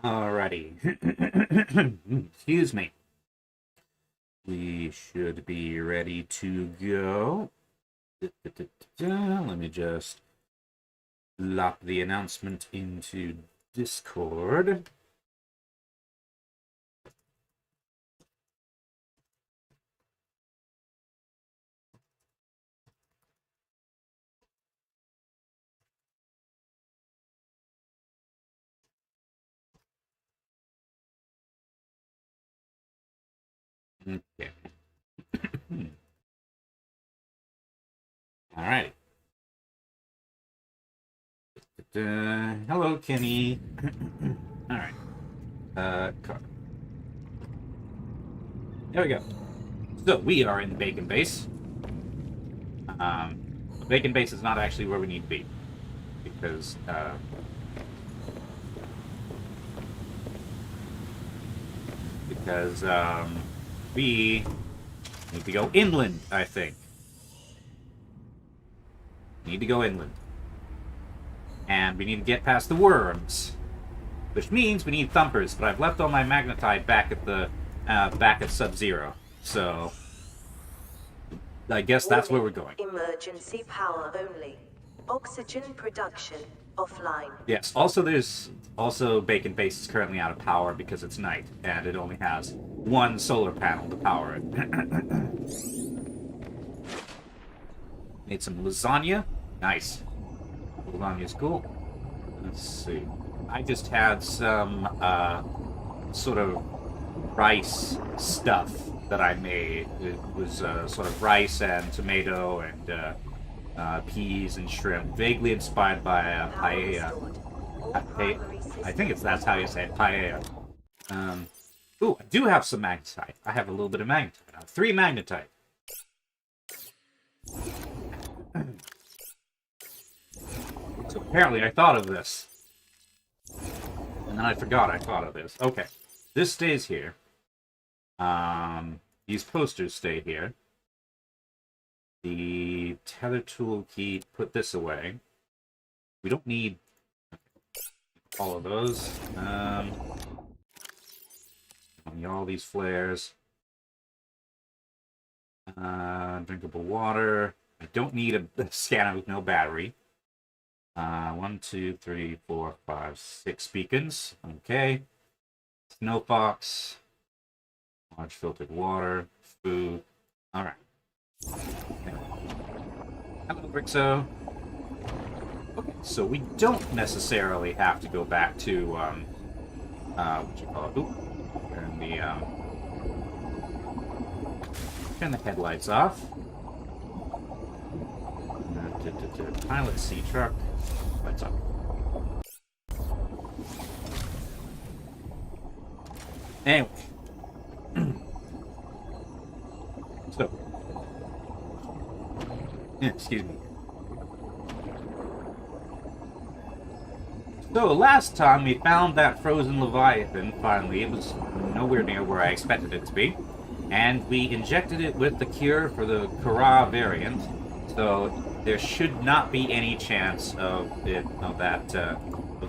Alrighty. Excuse me. We should be ready to go. Let me just lop the announcement into Discord. Okay. Alrighty. Hello, Kenny. Alright. Car. There we go. So, we are in the Bacon Base. The Bacon Base is not actually where we need to be. Because, we need to go inland, I think. Need to go inland. And we need to get past the worms. Which means we need thumpers, but I've left all my magnetite back at the back at Sub-Zero. So I guess that's where we're going. Emergency power only. Oxygen production offline. Yes, there's Bacon Base is currently out of power because it's night, and it only has one solar panel to power it. Made some lasagna. Nice. Lasagna's cool. Let's see. I just had some sort of rice stuff that I made. It was sort of rice and tomato and peas and shrimp, vaguely inspired by paella. I think that's how you say it, paella. Ooh, I do have some magnetite. I have a little bit of magnetite. I have 3 magnetite. So apparently I thought of this. And then I forgot I thought of this. Okay. This stays here. These posters stay here. The tether tool key, put this away. We don't need all of those. All these flares. Drinkable water. I don't need a scanner with no battery. 1, 2, 3, 4, 5, 6 beacons. Okay. Snow fox. Large filtered water. Food. Alright. Okay. Hello, Brixo. Okay, so we don't necessarily have to go back to, what you call it? Oop. Turn the headlights off. Pilot C truck. Lights up. Anyway. So. Excuse me. So, last time we found that frozen Leviathan, finally. It was nowhere near where I expected it to be. And we injected it with the cure for the Kara variant. So, there should not be any chance of the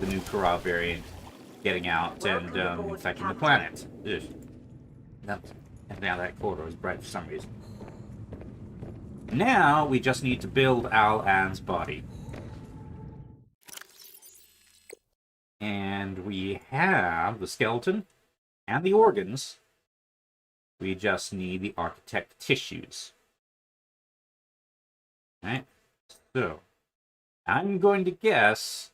new Kara variant getting out and infecting the planet. And now that corridor is bright for some reason. Now we just need to build Al-An's body. And we have the skeleton and the organs. We just need the architect tissues. Alright, so I'm going to guess,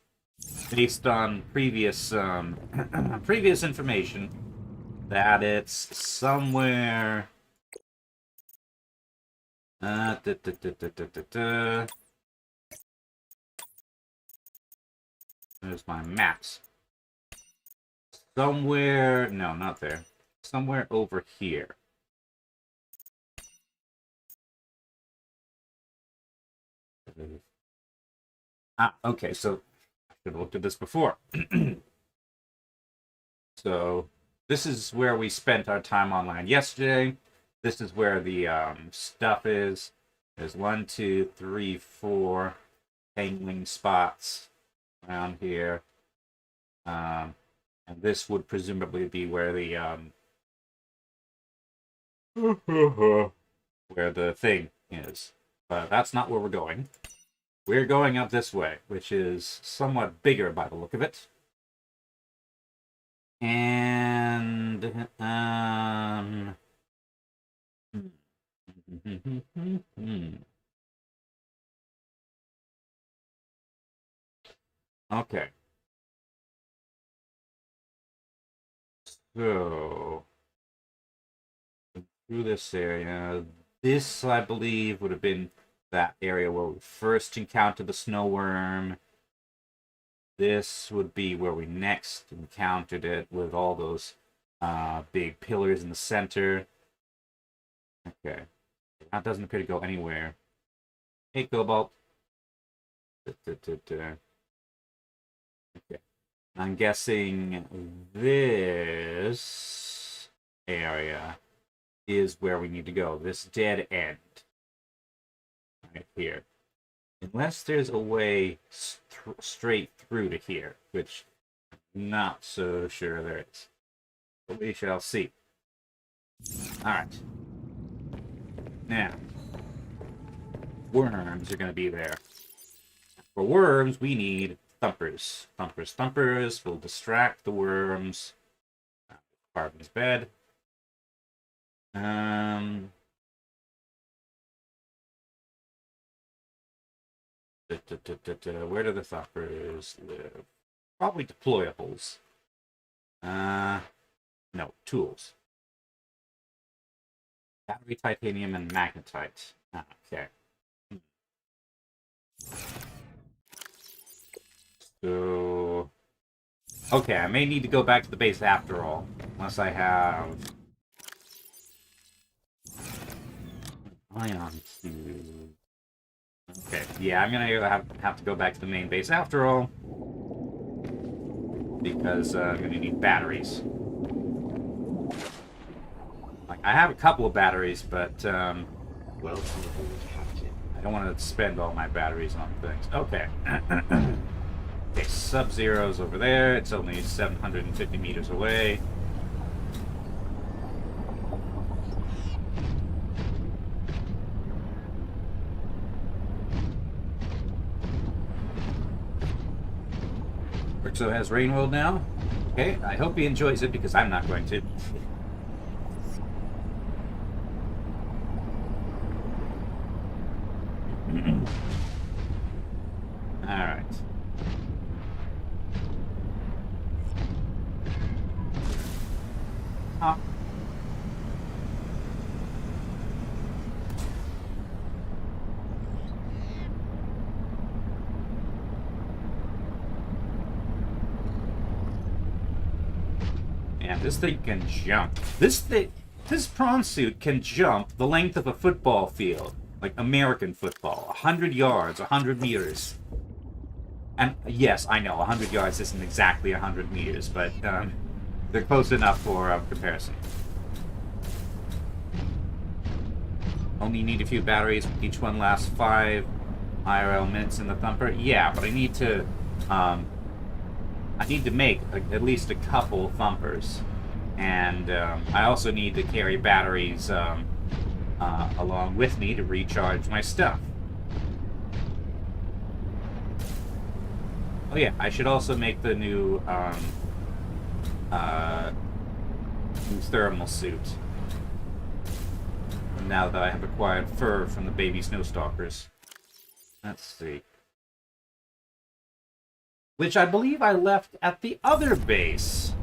based on previous previous information, that it's somewhere. There's my maps. Somewhere, no, not there. Somewhere over here. Okay, so I should have looked at this before. So this is where we spent our time online yesterday. This is where the stuff is. There's 1, 2, 3, 4 angling spots around here. And And this would presumably be where the where the thing is. But that's not where we're going. We're going up this way, which is somewhat bigger by the look of it. And okay. So through this area, this I believe would have been that area where we first encountered the snow worm. This would be where we next encountered it with all those big pillars in the center. Okay. That doesn't appear to go anywhere. Hey, Cobalt. Okay. I'm guessing this area is where we need to go. This dead end. Right here. Unless there's a way straight through to here, which I'm not so sure there is. But we shall see. Alright. Now, worms are going to be there. For worms, we need thumpers. Thumpers, thumpers will distract the worms. Carbon's bed. Where do the thumpers live? Probably deployables. No, tools. Battery, titanium, and magnetite. Okay. So... okay, I may need to go back to the base after all. Unless I have... ion cube. Okay, yeah, I'm gonna have to go back to the main base after all. Because I'm gonna need batteries. Like, I have a couple of batteries, but, Welcome aboard, Captain. I don't want to spend all my batteries on things. Okay. Okay, Sub-Zero's over there. It's only 750 meters away. Brixo has Rain World now. Okay, I hope he enjoys it because I'm not going to. Alright. Man, this thing can jump. This prawn suit can jump the length of a football field. Like American football. 100 yards, 100 meters. And yes, I know, 100 yards isn't exactly 100 meters, but they're close enough for comparison. Only need a few batteries. Each one lasts 5 IRL minutes in the thumper. Yeah, but I need to make at least a couple thumpers. And I also need to carry batteries along with me to recharge my stuff. Oh yeah, I should also make the new thermal suit. Now that I have acquired fur from the baby snowstalkers. Let's see. Which I believe I left at the other base.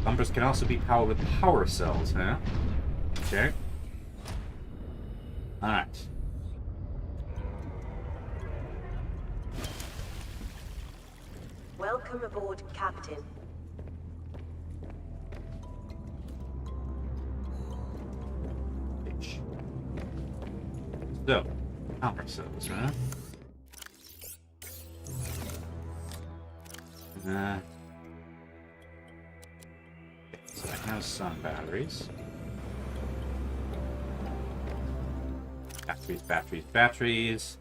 Thumpers can also be powered with power cells, huh? Okay. Alright. Welcome aboard, Captain. So, power cells, huh? So I have some batteries. Batteries, batteries, batteries.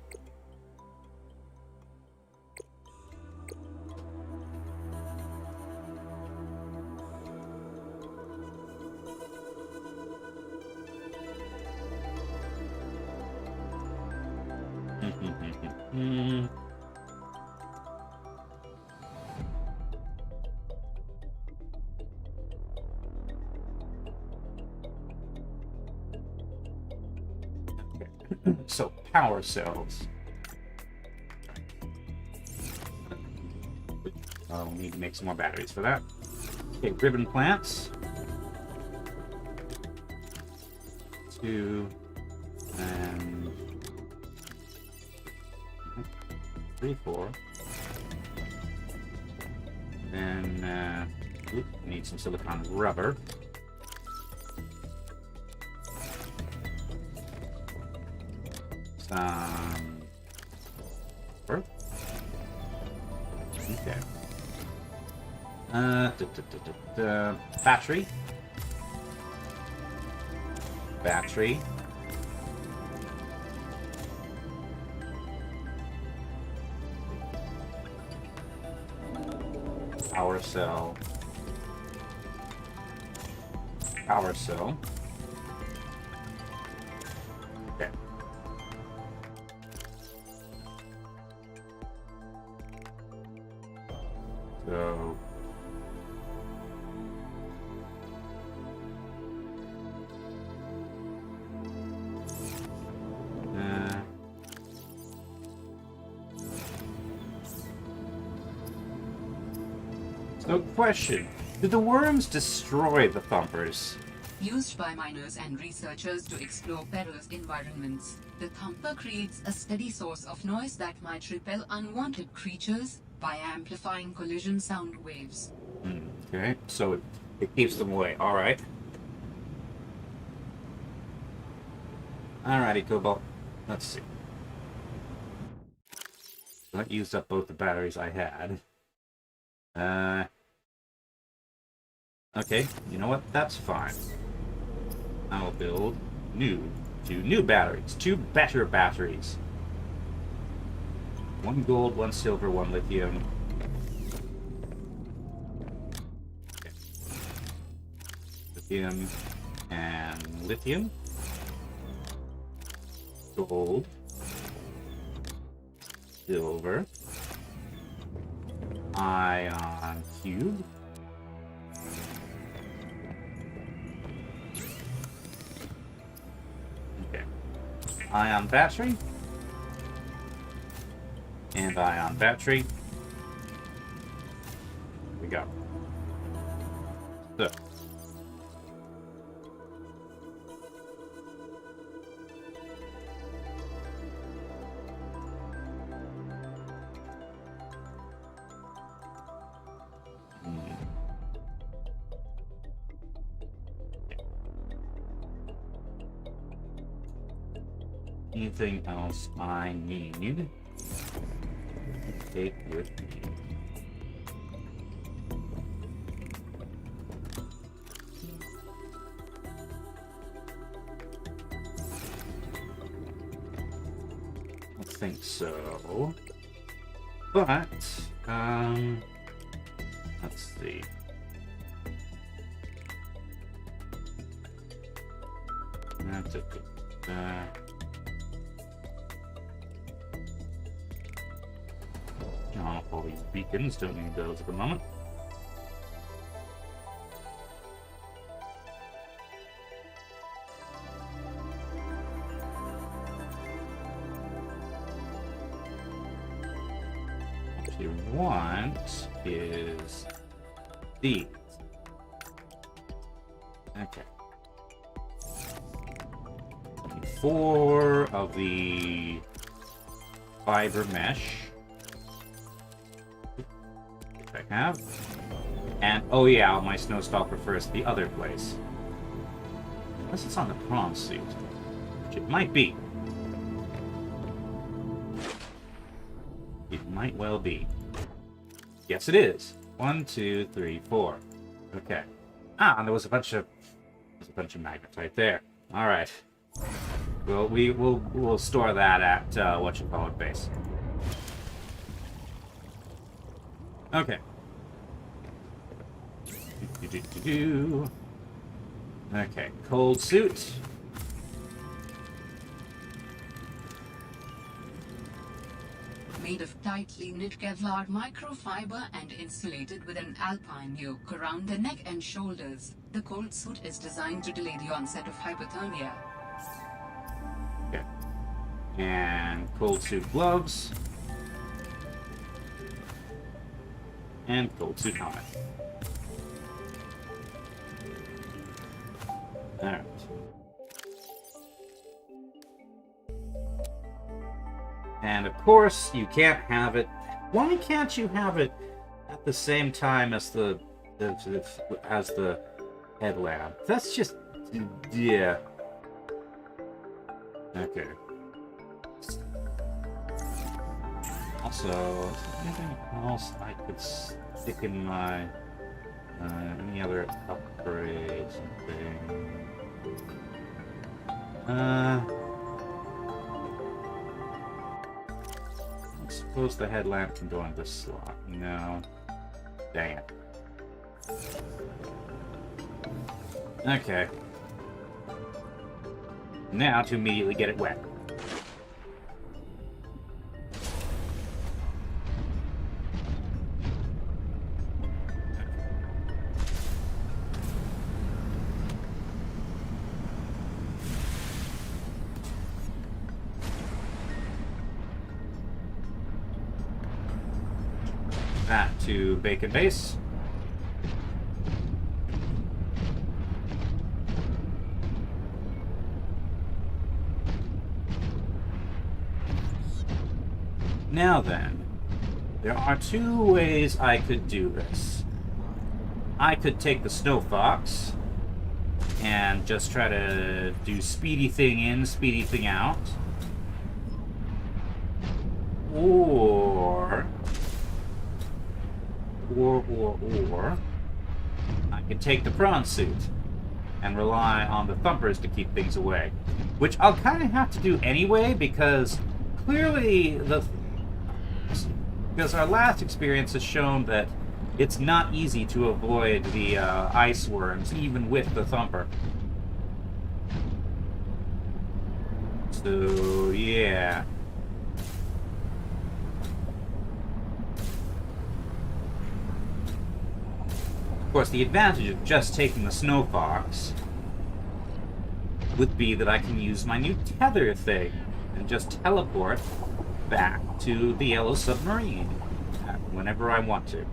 Hmm. Okay. So, power cells. We'll need to make some more batteries for that. Okay, ribbon plants. 2 and 3, 4. Then, we need some silicon rubber. Some rubber. Okay. Battery. Battery. Power cell. Power cell. Okay. So so question, did the worms destroy the thumpers? Used by miners and researchers to explore perilous environments, the thumper creates a steady source of noise that might repel unwanted creatures by amplifying collision sound waves. Okay, so it keeps them away. Alright. Alrighty, Cobalt. Let's see. That used up both the batteries I had. Okay, you know what? That's fine. I'll build two new batteries. 2 better batteries. 1 gold, 1 silver, 1 lithium. Okay. Lithium and lithium. Gold. Silver. Ion cube. Okay. Ion battery. And ion battery. Here we go. So. Anything else I need? Take with me. I think so. But, let's see. All these beacons, don't need those at the moment. What you want is these. Okay. 4 of the fiber mesh. I have. And, oh yeah, my snowstalk refers to the other place. Unless it's on the prawn suit. Which it might be. It might well be. Yes, it is. 1, 2, 3, 4. Okay. Ah, and there was a bunch of magnets right there. Alright. Well, we'll store that at whatchamacallit base. Okay. Okay, cold suit. made of tightly knit Kevlar microfiber and insulated with an alpine yoke around the neck and shoulders. The cold suit is designed to delay the onset of hypothermia. Okay. And cold suit gloves. And cold suit helmet. Alright. And of course, you can't have it. Why can't you have it at the same time as the headlamp? That's just, yeah. Okay. Also, is there anything else I could stick in my any other upgrades and things? I suppose the headlamp can go in this slot. No. Dang it. Okay. Now to immediately get it wet. That to Bacon Base. Now then, there are two ways I could do this. I could take the Snow Fox and just try to do speedy thing in, speedy thing out. Or I could take the prawn suit and rely on the thumpers to keep things away. Which I'll kind of have to do anyway, because clearly because our last experience has shown that it's not easy to avoid the ice worms, even with the thumper. So, yeah. Of course, the advantage of just taking the Snow Fox would be that I can use my new tether thing and just teleport back to the Yellow Submarine whenever I want to.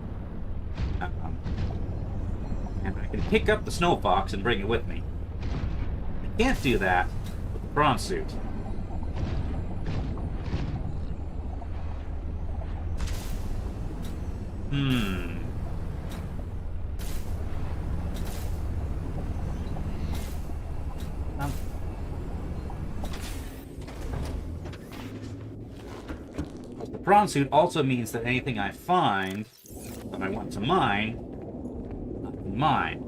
And I can pick up the Snow Fox and bring it with me. I can't do that with the prawn suit. The prawn suit also means that anything I find that I want to mine, I can mine.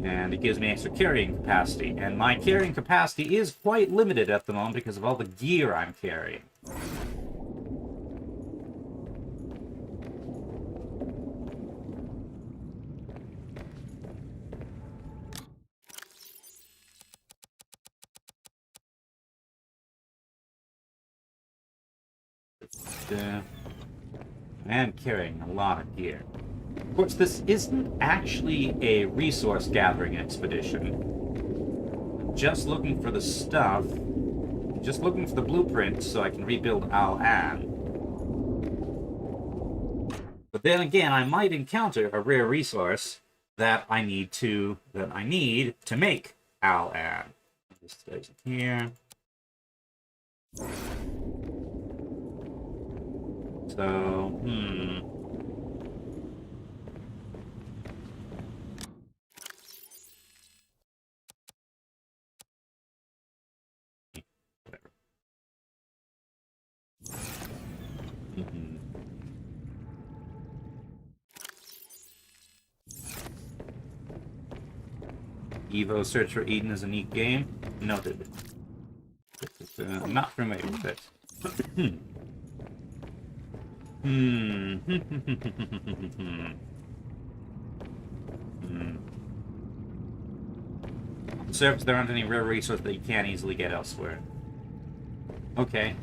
And it gives me extra carrying capacity. And my carrying capacity is quite limited at the moment because of all the gear I'm carrying. I am carrying a lot of gear. Of course, this isn't actually a resource gathering expedition. I'm just looking for the stuff. I'm just looking for the blueprint so I can rebuild Al-An. But then again, I might encounter a rare resource that I need to make Al-An. This stays here. So, whatever. Evo Search for Eden is a neat game. Noted. I'm not familiar with it. On the surface, there aren't any rare resources that you can't easily get elsewhere. Okay.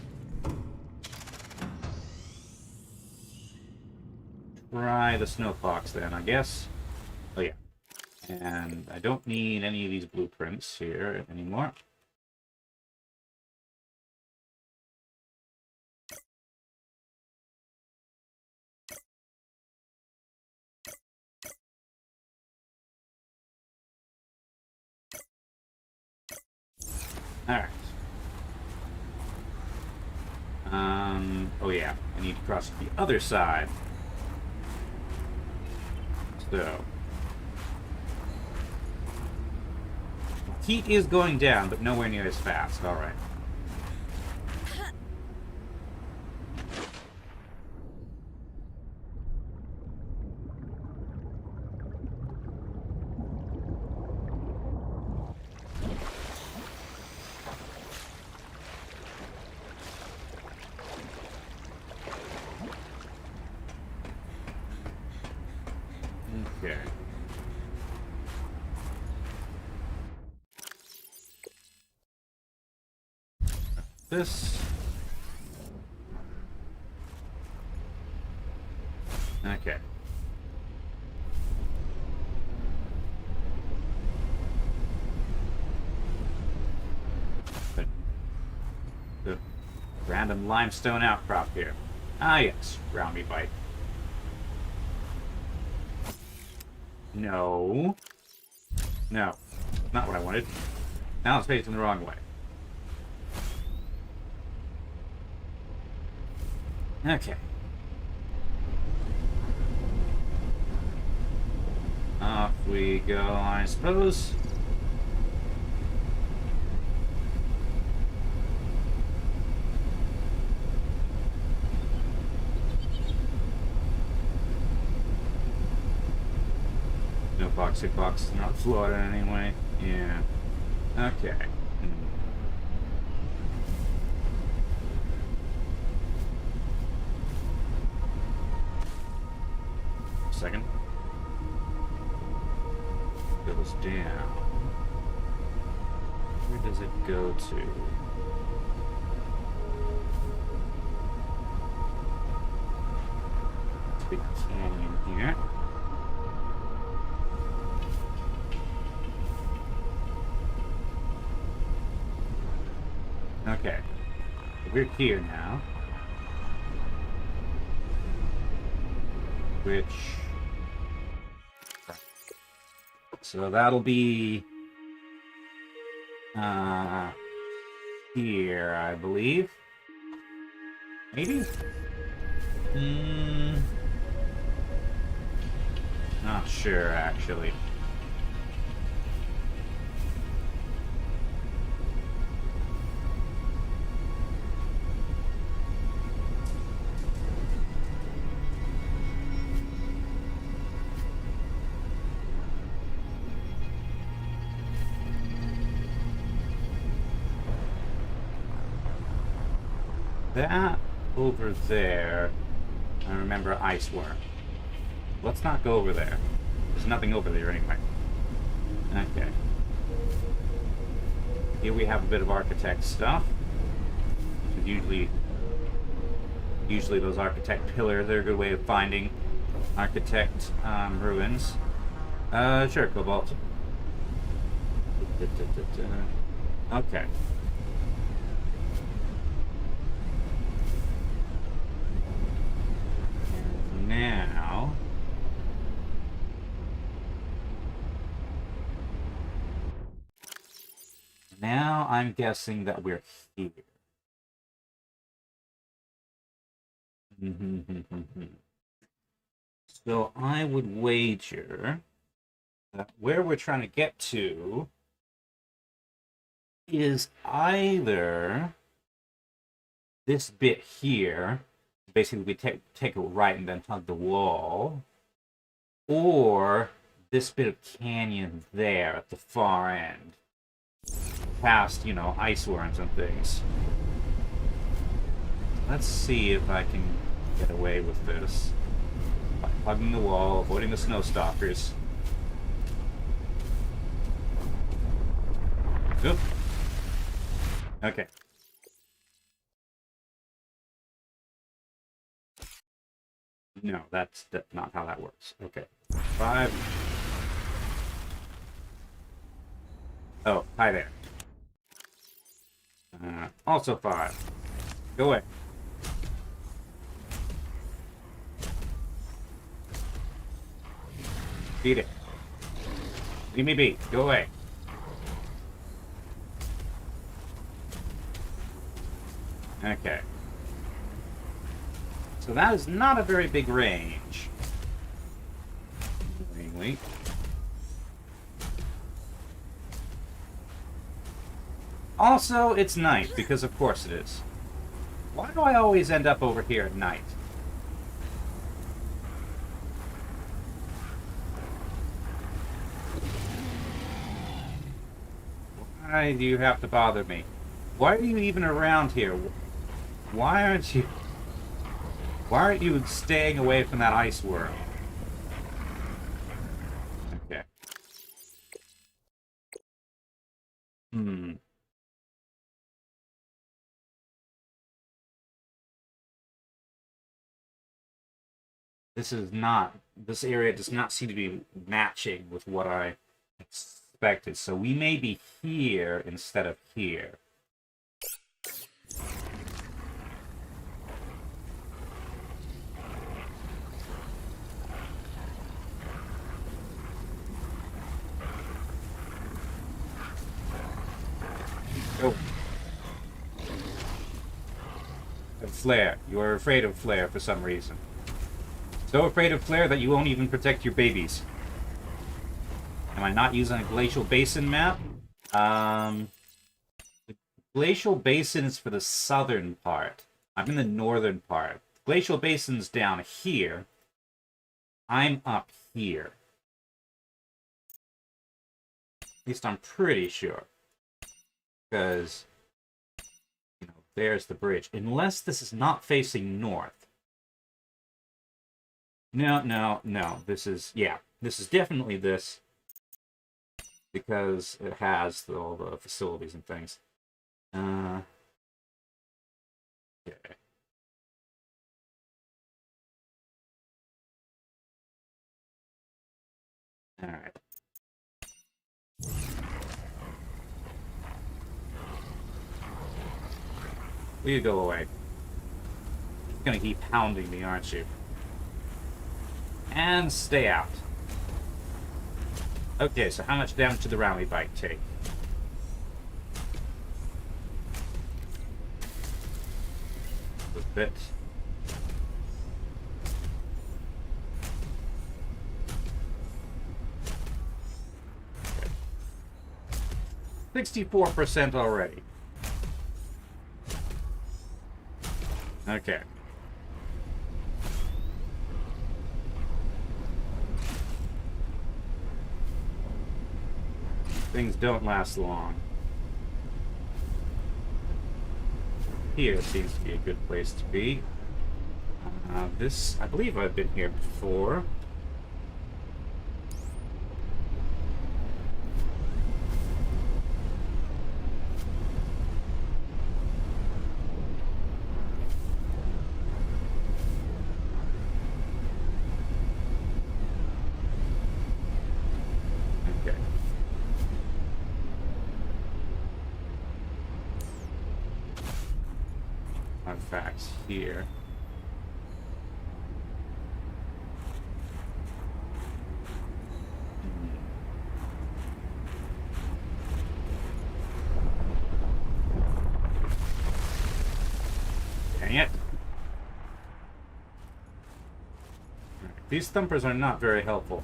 try the snow fox then, I guess. Oh yeah. And I don't need any of these blueprints here anymore. Alright. Oh yeah, I need to cross to the other side. So. Heat is going down, but nowhere near as fast. Alright. Okay. This. Okay. The random limestone outcrop here. Ah yes, roundy bite. No. No. Not what I wanted. Now it's facing the wrong way. Okay. Off we go, I suppose. No Foxy Fox, not Florida anyway. Yeah. Okay. Second. Goes down. Where does it go to? Big canyon here. Okay. We're here now. Which... So that'll be... here, I believe. Maybe? Not sure, actually. That over there, I remember ice worm. Let's not go over there. There's nothing over there anyway. Okay. Here we have a bit of architect stuff. Usually those architect pillars are a good way of finding architect ruins. Sure, Cobalt. Okay. Now I'm guessing that we're here. So I would wager that where we're trying to get to is either this bit here, basically we take a right and then hug the wall, or this bit of canyon there at the far end, past, you know, ice worms and things. Let's see if I can get away with this by hugging the wall, avoiding the snow stalkers. Oop. Okay. No, that's not how that works. Okay. 5. Oh, hi there. Also 5. Go away. Beat it. Leave me be. Go away. Okay. So that is not a very big range. Wait. Also, it's night, because of course it is. Why do I always end up over here at night? Why do you have to bother me? Why are you even around here? Why aren't you staying away from that ice worm? Okay. This area does not seem to be matching with what I expected, so we may be here instead of here. Oh. And Flare. You are afraid of Flare for some reason. So afraid of Flare that you won't even protect your babies. Am I not using a glacial basin map? The glacial basin is for the southern part. I'm in the northern part. Glacial basin's down here. I'm up here. At least I'm pretty sure. Because, you know, there's the bridge. Unless this is not facing north. No. This is definitely this. Because it has all the facilities and things. Okay. Alright. Will you go away? You're gonna keep hounding me, aren't you? And stay out. Okay, so how much damage did the rally bike take? A bit. Okay. 64% already. Okay. Things don't last long. Here seems to be a good place to be. This, I believe I've been here before. Artifacts here. Dang it. These thumpers are not very helpful.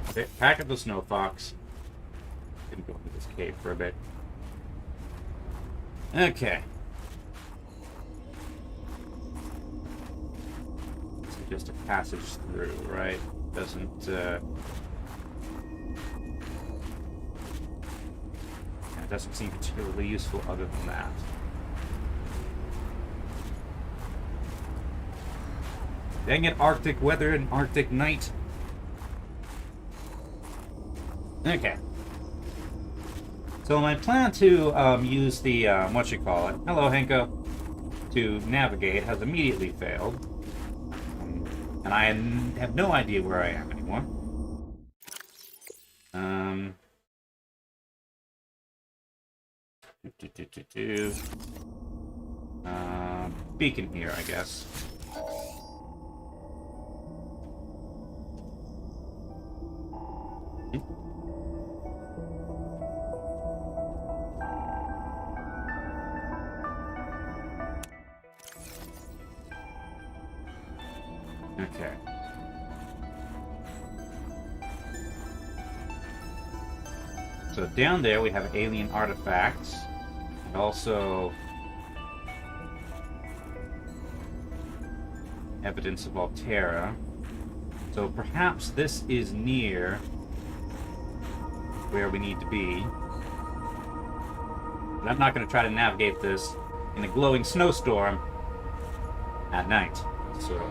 Okay, pack up the snow fox. Gonna go into this cave for a bit. Okay. This is just a passage through, right? Doesn't, it doesn't seem particularly useful other than that. Dang it, Arctic weather and Arctic night. Okay. So my plan to use the, whatchamacallit. Hello, Henko. to navigate has immediately failed. And I have no idea where I am anymore. Beacon here, I guess. Okay. So down there we have alien artifacts, and also evidence of Altera. So perhaps this is near where we need to be. But I'm not going to try to navigate this in a glowing snowstorm at night. So,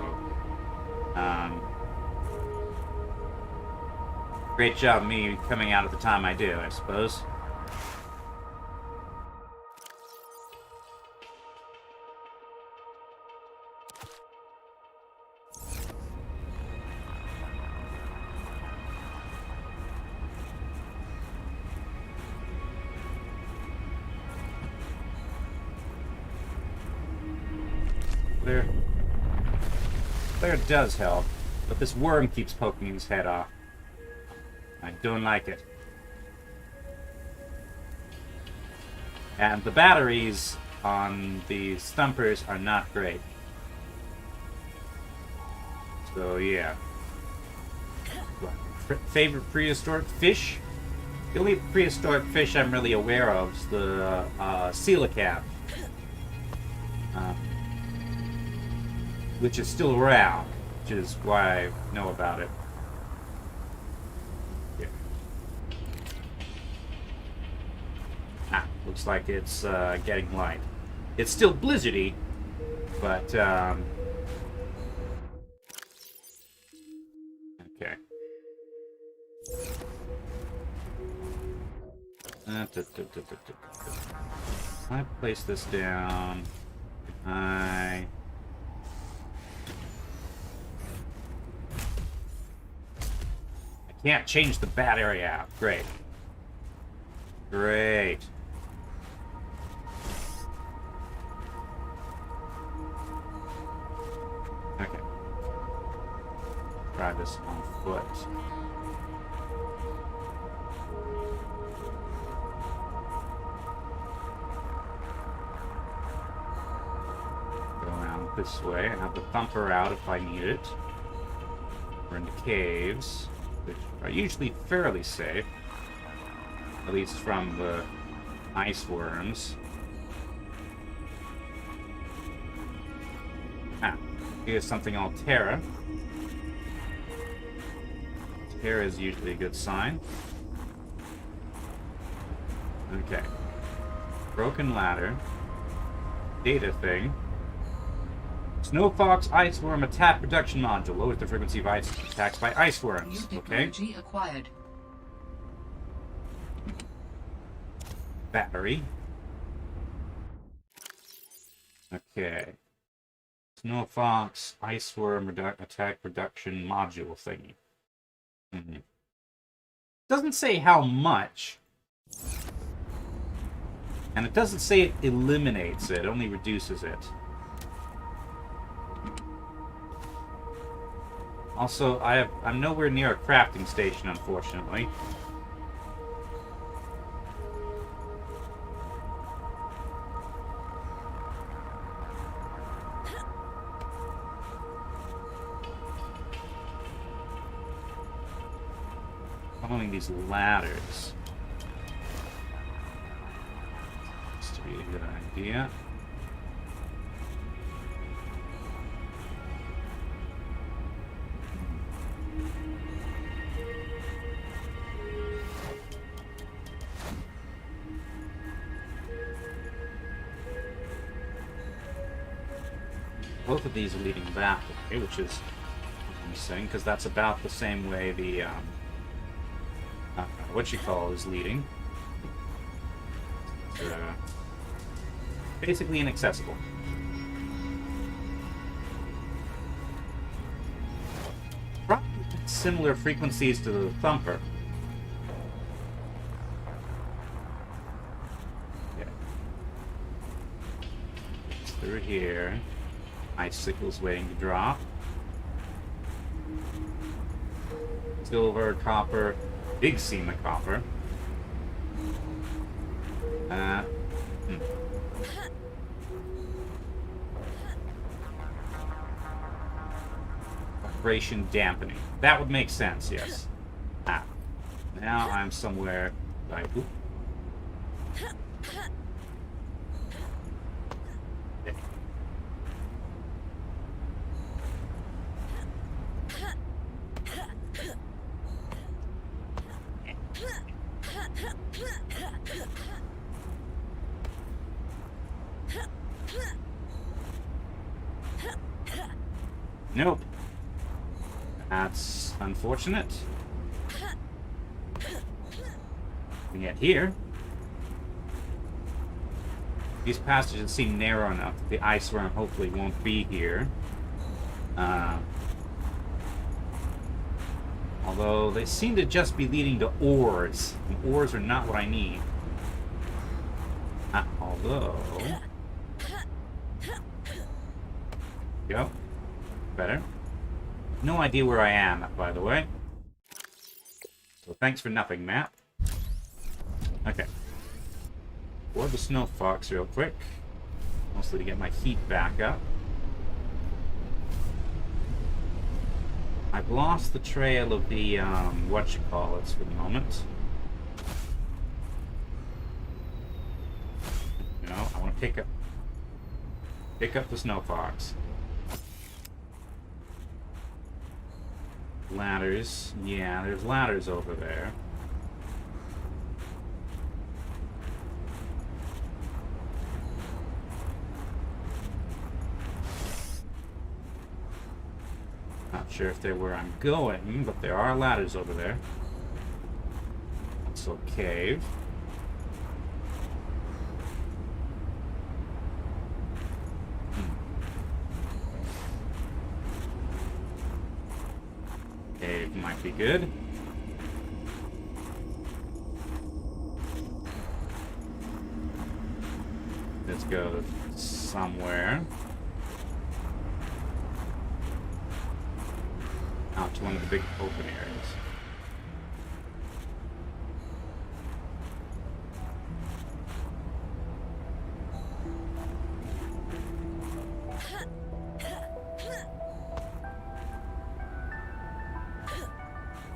great job me coming out at the time I do, I suppose. Flare does help, but this worm keeps poking his head off. I don't like it. And the batteries on the stumpers are not great. So yeah. Favorite prehistoric fish? The only prehistoric fish I'm really aware of is the coelacanth. Which is still around, which is why I know about it. Yeah. Looks like it's getting light. It's still blizzardy, but okay. I place this down. I can't change the bat area out. Great. Great. Okay. Try this on foot. Go around this way. I have the thumper out if I need it. We're in the caves, which are usually fairly safe, at least from the ice worms. Here's something Altera. Altera is usually a good sign. Okay. Broken ladder. Data thing. Snow Fox Ice Worm Attack Production Module. Lowers the frequency of ice attacks by ice worms. New Okay. technology acquired. Battery. Okay. Snow Fox Ice Worm Attack Production Module thingy. Doesn't say how much. And it doesn't say it eliminates it, only reduces it. Also, I'm nowhere near a crafting station, unfortunately. Following these ladders. Seems to be a good idea. Both of these are leading that way, which is interesting, because that's about the same way the, what you call is leading. Basically inaccessible. similar frequencies to the thumper. Okay. It's through here. Icicles waiting to drop. Silver, copper, big seam of copper. Vibration dampening. That would make sense, yes. Ah. Now I'm somewhere like... Oop. Okay. Nope. That's unfortunate. And yet here, these passages seem narrow enough that the ice worm hopefully won't be here. Although they seem to just be leading to ores. And ores are not what I need. Although... Yep. Better. No idea where I am, by the way. So thanks for nothing, map. Okay. Board the snow fox real quick. Mostly to get my heat back up. I've lost the trail of the, whatchamacallits for the moment. You know, I want to pick up the snow fox. Ladders. Yeah, there's ladders over there. Not sure if they're where I'm going, but there are ladders over there. So cave. Cave might be good. Let's go somewhere. Out to one of the big open areas.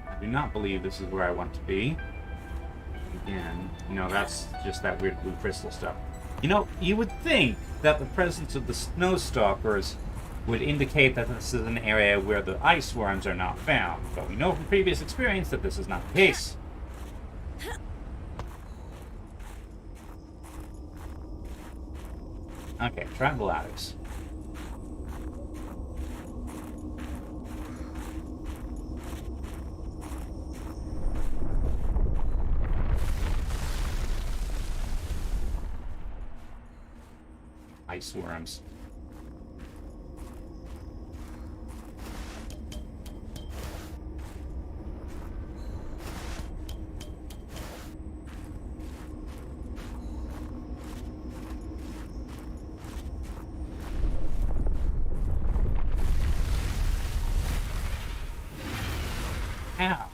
I do not believe this is where I want to be. Again, you know, that's just that weird blue crystal stuff. You know, you would think that the presence of the snow stalkers would indicate that this is an area where the ice worms are not found, but we know from previous experience that this is not the case. Okay, try the ladders. Ice worms. Ow.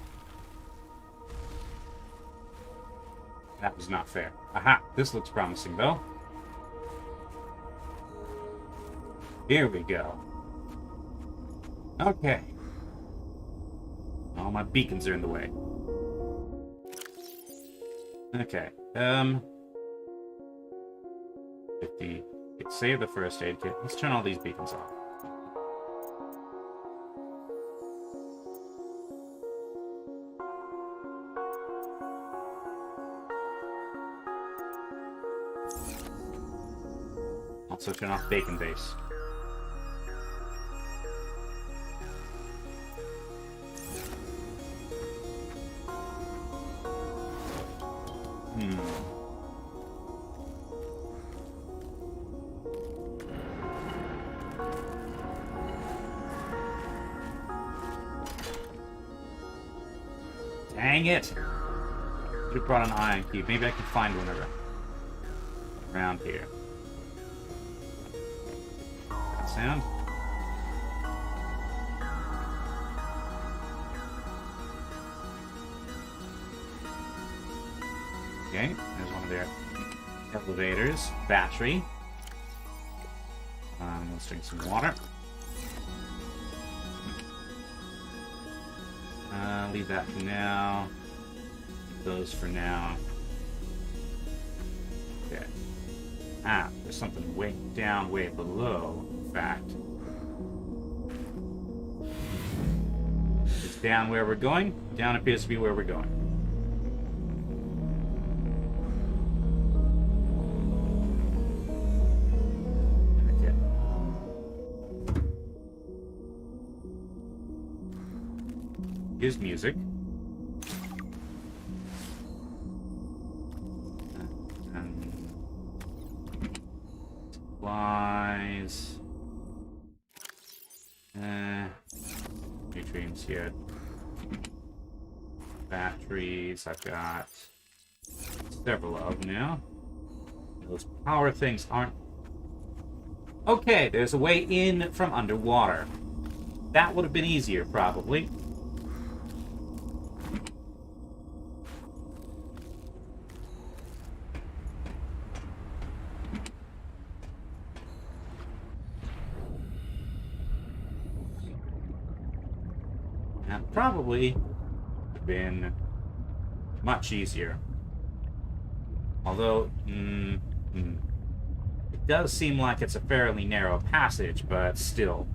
That was not fair. Aha, this looks promising though. Here we go. Okay. All my beacons are in the way. Okay. 50. Save the first aid kit. Let's turn all these beacons off. Also turn off bacon base. Dang it! Should have brought an iron key. Maybe I can find one around here. That sound? Okay, there's one of their elevators. Battery. Let's drink some water. Leave that for now. Those for now. Okay. Ah, there's something way down, way below, in fact. Is down where we're going? Down appears to be where we're going. Here's music. Supplies. Nutrients here. Batteries, I've got several of them now. Those power things aren't... Okay, there's a way in from underwater. That would have been easier, probably. That probably would have been much easier. Although, it does seem like it's a fairly narrow passage, but still.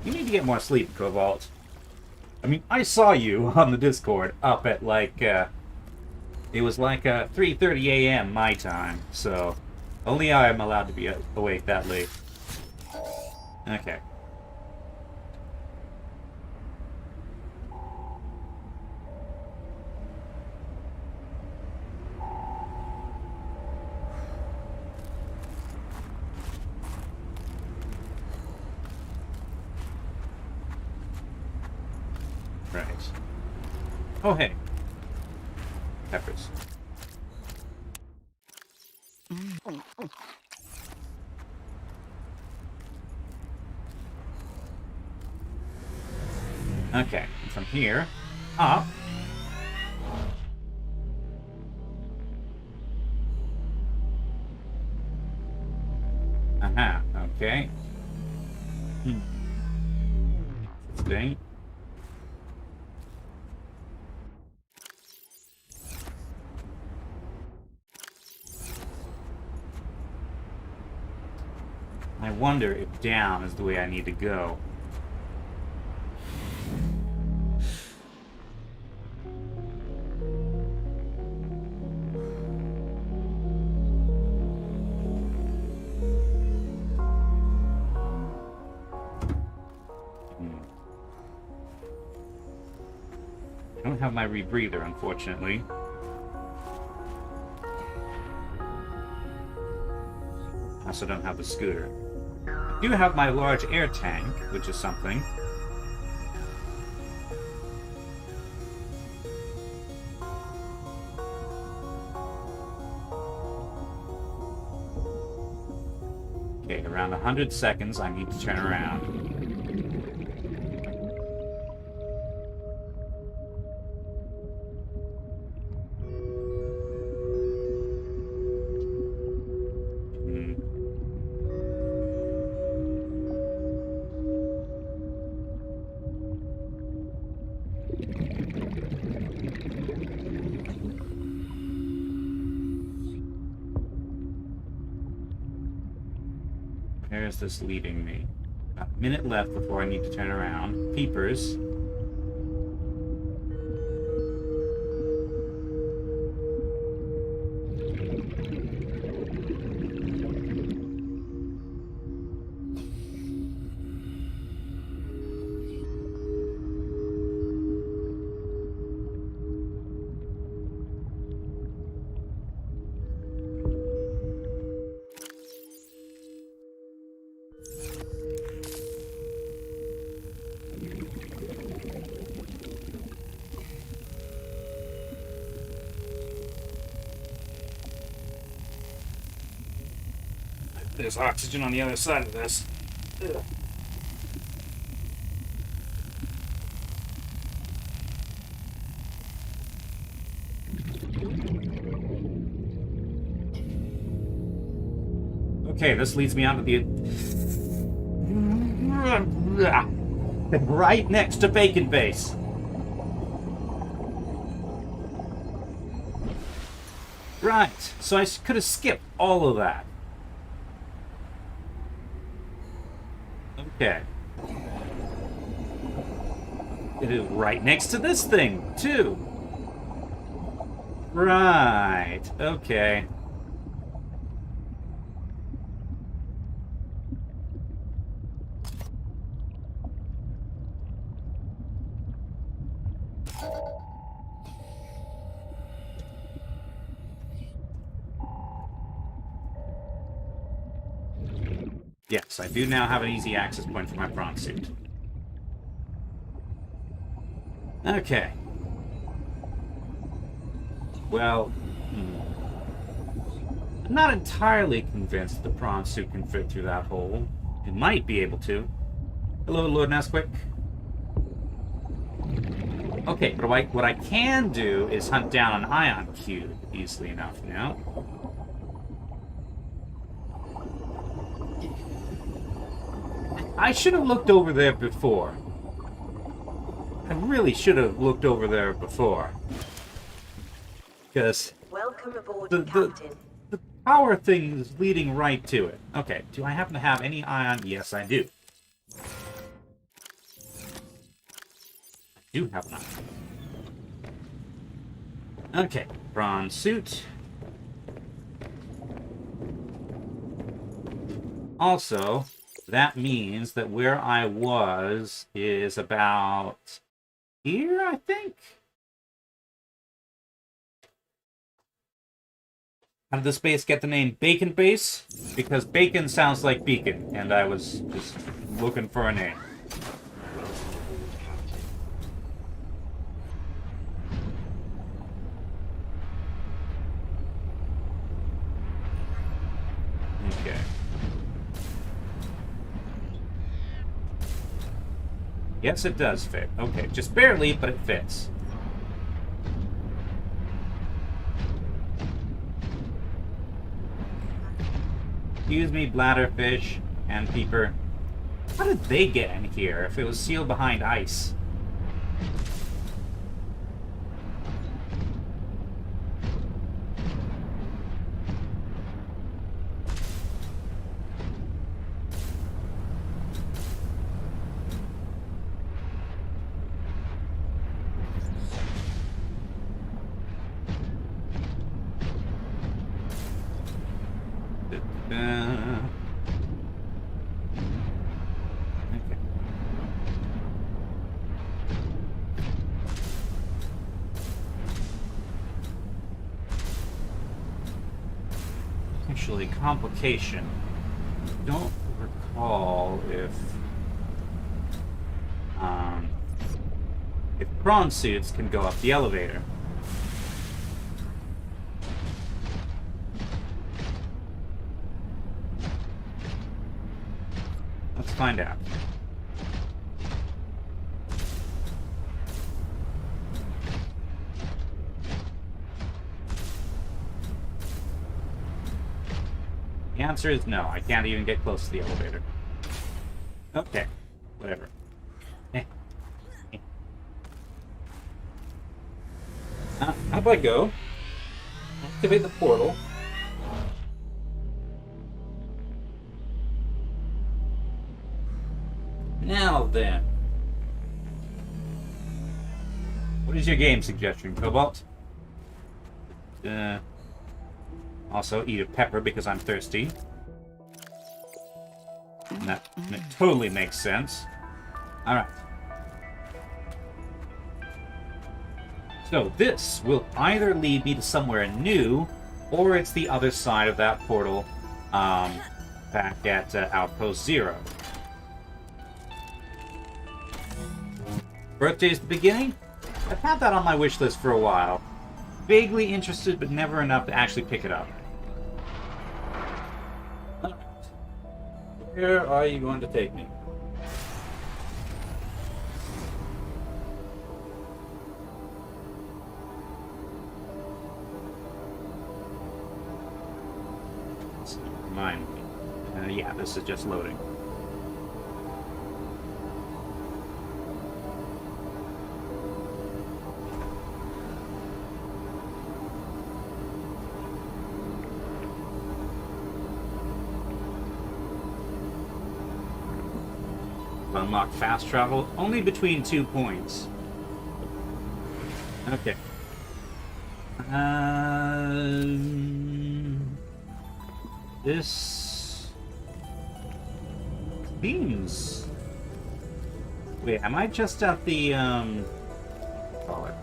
You need to get more sleep, Cobalt. I mean, I saw you on the Discord up at like, it was like 3:30 a.m. my time, so only I am allowed to be awake that late. Okay. Right. Oh, hey. Peppers. Okay, from here, up. Aha, okay. Interesting. I wonder if down is the way I need to go. I don't have my rebreather, unfortunately. I also don't have the scooter. I do have my large air tank, which is something. Okay, around 100 seconds I need to turn around. Where is this leading me? About a minute left before I need to turn around. Peepers. There's oxygen on the other side of this. Ugh. Okay, this leads me on to the... right next to Bacon Base. Right, so I could have skipped all of that. Okay. It is right next to this thing, too. Right, okay. Yes, I do now have an easy access point for my prawn suit. Okay. Well, I'm not entirely convinced the prawn suit can fit through that hole. It might be able to. Hello, Lord Nesquik. Okay, but what I can do is hunt down an ion cube easily enough now. I should have looked over there before. I really should have looked over there before. Because Welcome aboard, the Captain. power thing is leading right to it. Okay, do I happen to have any ion? Yes, I do. I do have an ion. Okay, prawn suit. Also, that means that where I was is about here, I think. How did this base get the name Bacon Base? Because bacon sounds like beacon, and I was just looking for a name. Okay. Yes, it does fit. Okay, just barely, but it fits. Excuse me, bladderfish and peeper. How did they get in here if it was sealed behind ice? Okay. Actually, complication. Don't recall if prawn suits can go up the elevator. Let's find out. The answer is no. I can't even get close to the elevator. Okay. Whatever. How do I go? Activate the portal. Now then. What is your game suggestion, Cobalt? Also, eat a pepper because I'm thirsty. And that totally makes sense. Alright. So, this will either lead me to somewhere new, or it's the other side of that portal, back at Outpost 0. Birthday's the beginning? I've had that on my wish list for a while. Vaguely interested, but never enough to actually pick it up. Alright. Where are you going to take me? So, remind me. Yeah, this is just loading. Unlock fast travel only between 2 points. Okay. This seems. Wait, am I just at the call it?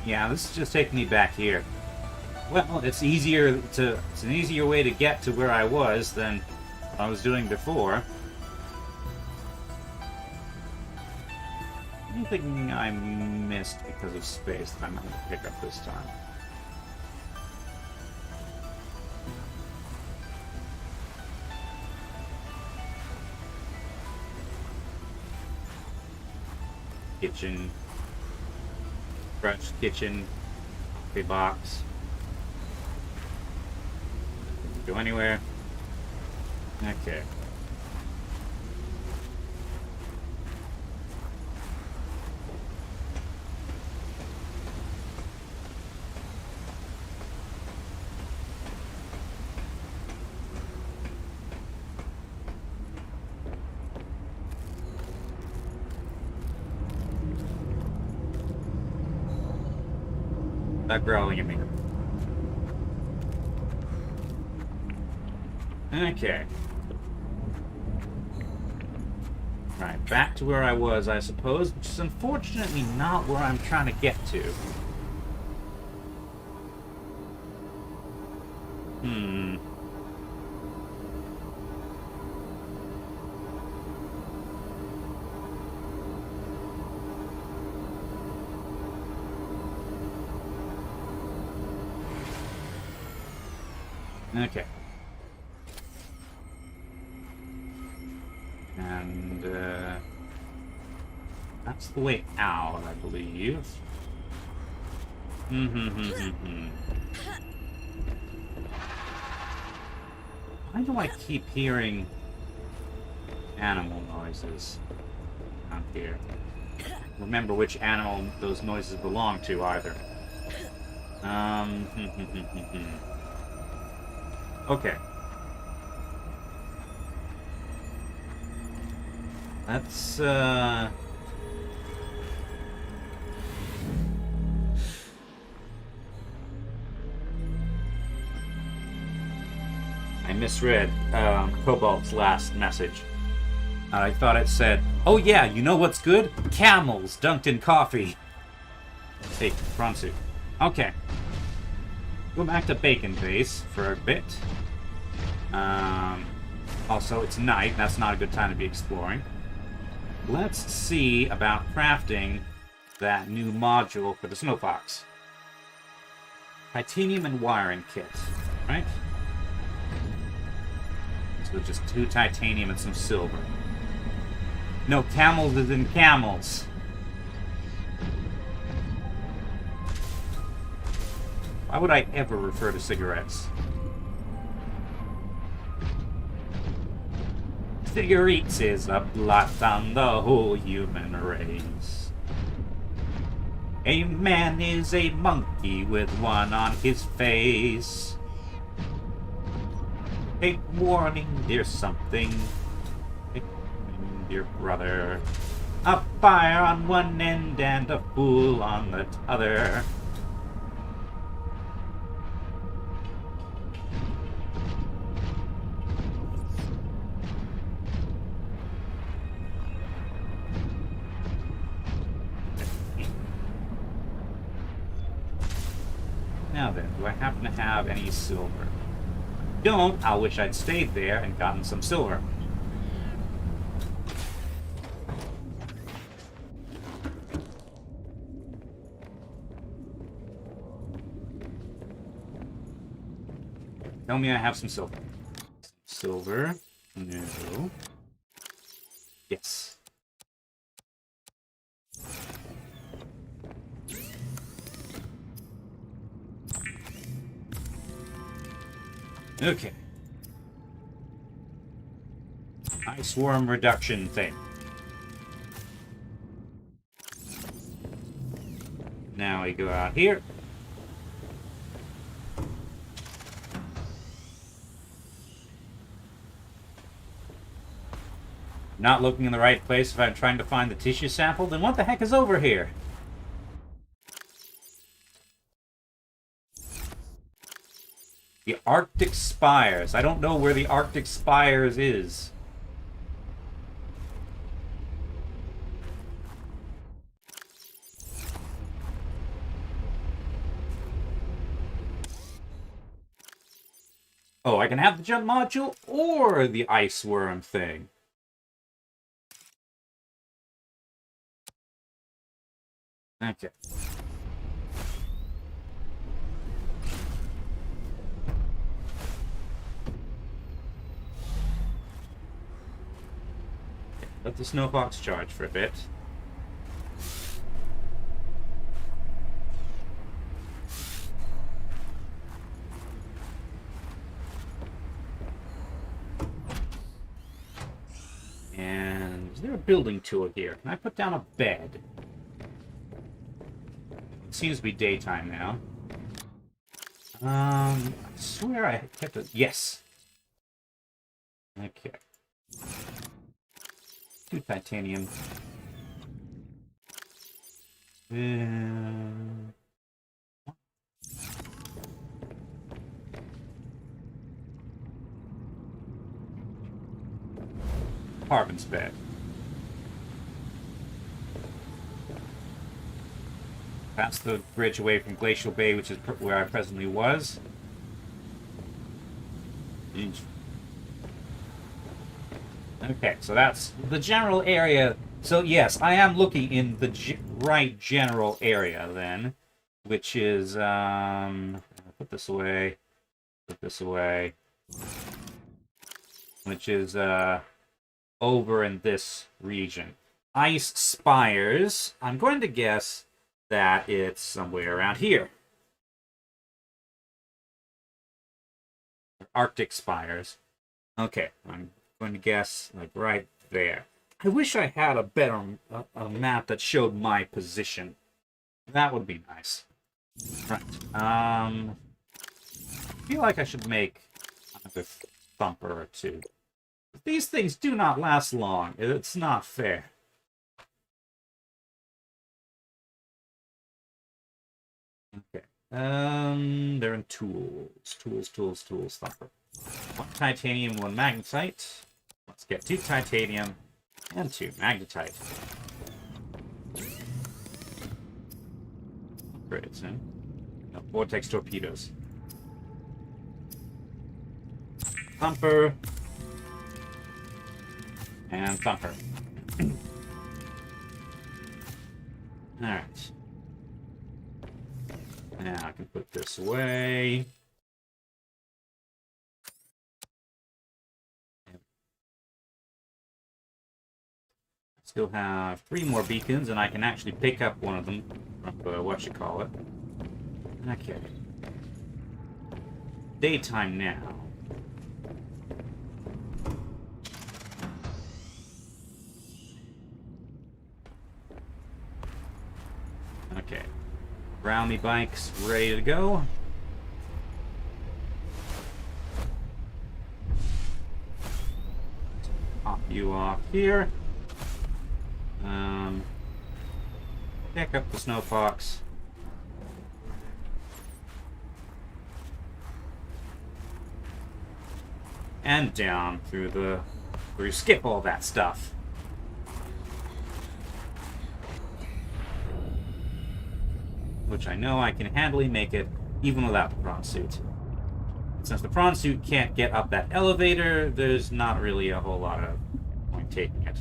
Yeah, this is just taking me back here. Well, it's an easier way to get to where I was than I was doing before. Anything I missed because of space that I'm going to pick up this time? Kitchen. Fresh kitchen. Coffee box. Go anywhere. Okay. Stop growling at me. Okay. Right, back to where I was, I suppose, which is unfortunately not where I'm trying to get to. Okay. And, that's the way out, I believe. Why do I keep hearing animal noises out here? Remember which animal those noises belong to, either. Okay. Let's, I misread Cobalt's last message. I thought it said, "Oh yeah, you know what's good? Camels dunked in coffee." Hey, prawn soup. Okay. Go back to Bacon Base for a bit. Also, it's night. That's not a good time to be exploring. Let's see about crafting that new module for the Snowfox. Titanium and wiring kit, right? So just 2 titanium and some silver. No, camels is in camels. Why would I ever refer to cigarettes? Cigarettes is a blot on the whole human race. A man is a monkey with one on his face. Take warning, there's something. Dear brother. A fire on one end and a fool on the other. Now then, do I happen to have any silver? Don't, I wish I'd stayed there and gotten some silver. Tell me I have some silver. Silver. No. Yes. Okay. Ice worm reduction thing. Now we go out here. Not looking in the right place if I'm trying to find the tissue sample, then what the heck is over here? The Arctic Spires. I don't know where the Arctic Spires is. Oh, I can have the jump module or the ice worm thing. Okay. Let the snowfox charge for a bit. And is there a building tool here? Can I put down a bed? It seems to be daytime now. I swear I kept it. Yes. Okay. 2 titanium. Carbon's bed. Past the bridge away from Glacial Bay, which is where I presently was. Okay, so that's the general area. So yes, I am looking in the right general area then, which is put this away, which is over in this region. Ice Spires. I'm going to guess that it's somewhere around here. Arctic Spires. Okay, I'm going to guess like right there. I wish I had a better a map that showed my position. That would be nice. Right. I feel like I should make another thumper or two. These things do not last long. It's not fair. Okay. They're in tools. Tools, thumper. 1 titanium, 1 magnetite. Let's get 2 titanium and 2 magnetite. Upgrades, eh? No, vortex torpedoes. Thumper. And thumper. Alright. Now I can put this away. Still have 3 more beacons, and I can actually pick up one of them from whatchamacallit. Okay. Daytime now. Okay. Brownie bikes ready to go. Pop you off here. Pick up the snow fox. And down through skip all that stuff. Which I know I can handily make it even without the prawn suit. Since the prawn suit can't get up that elevator, there's not really a whole lot of point taking it.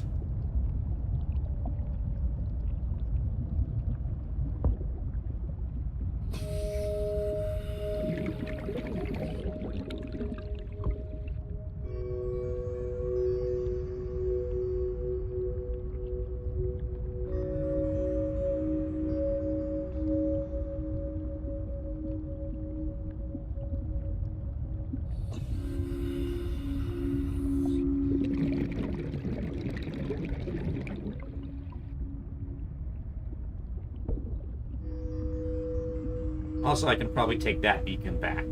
Also, I can probably take that beacon back.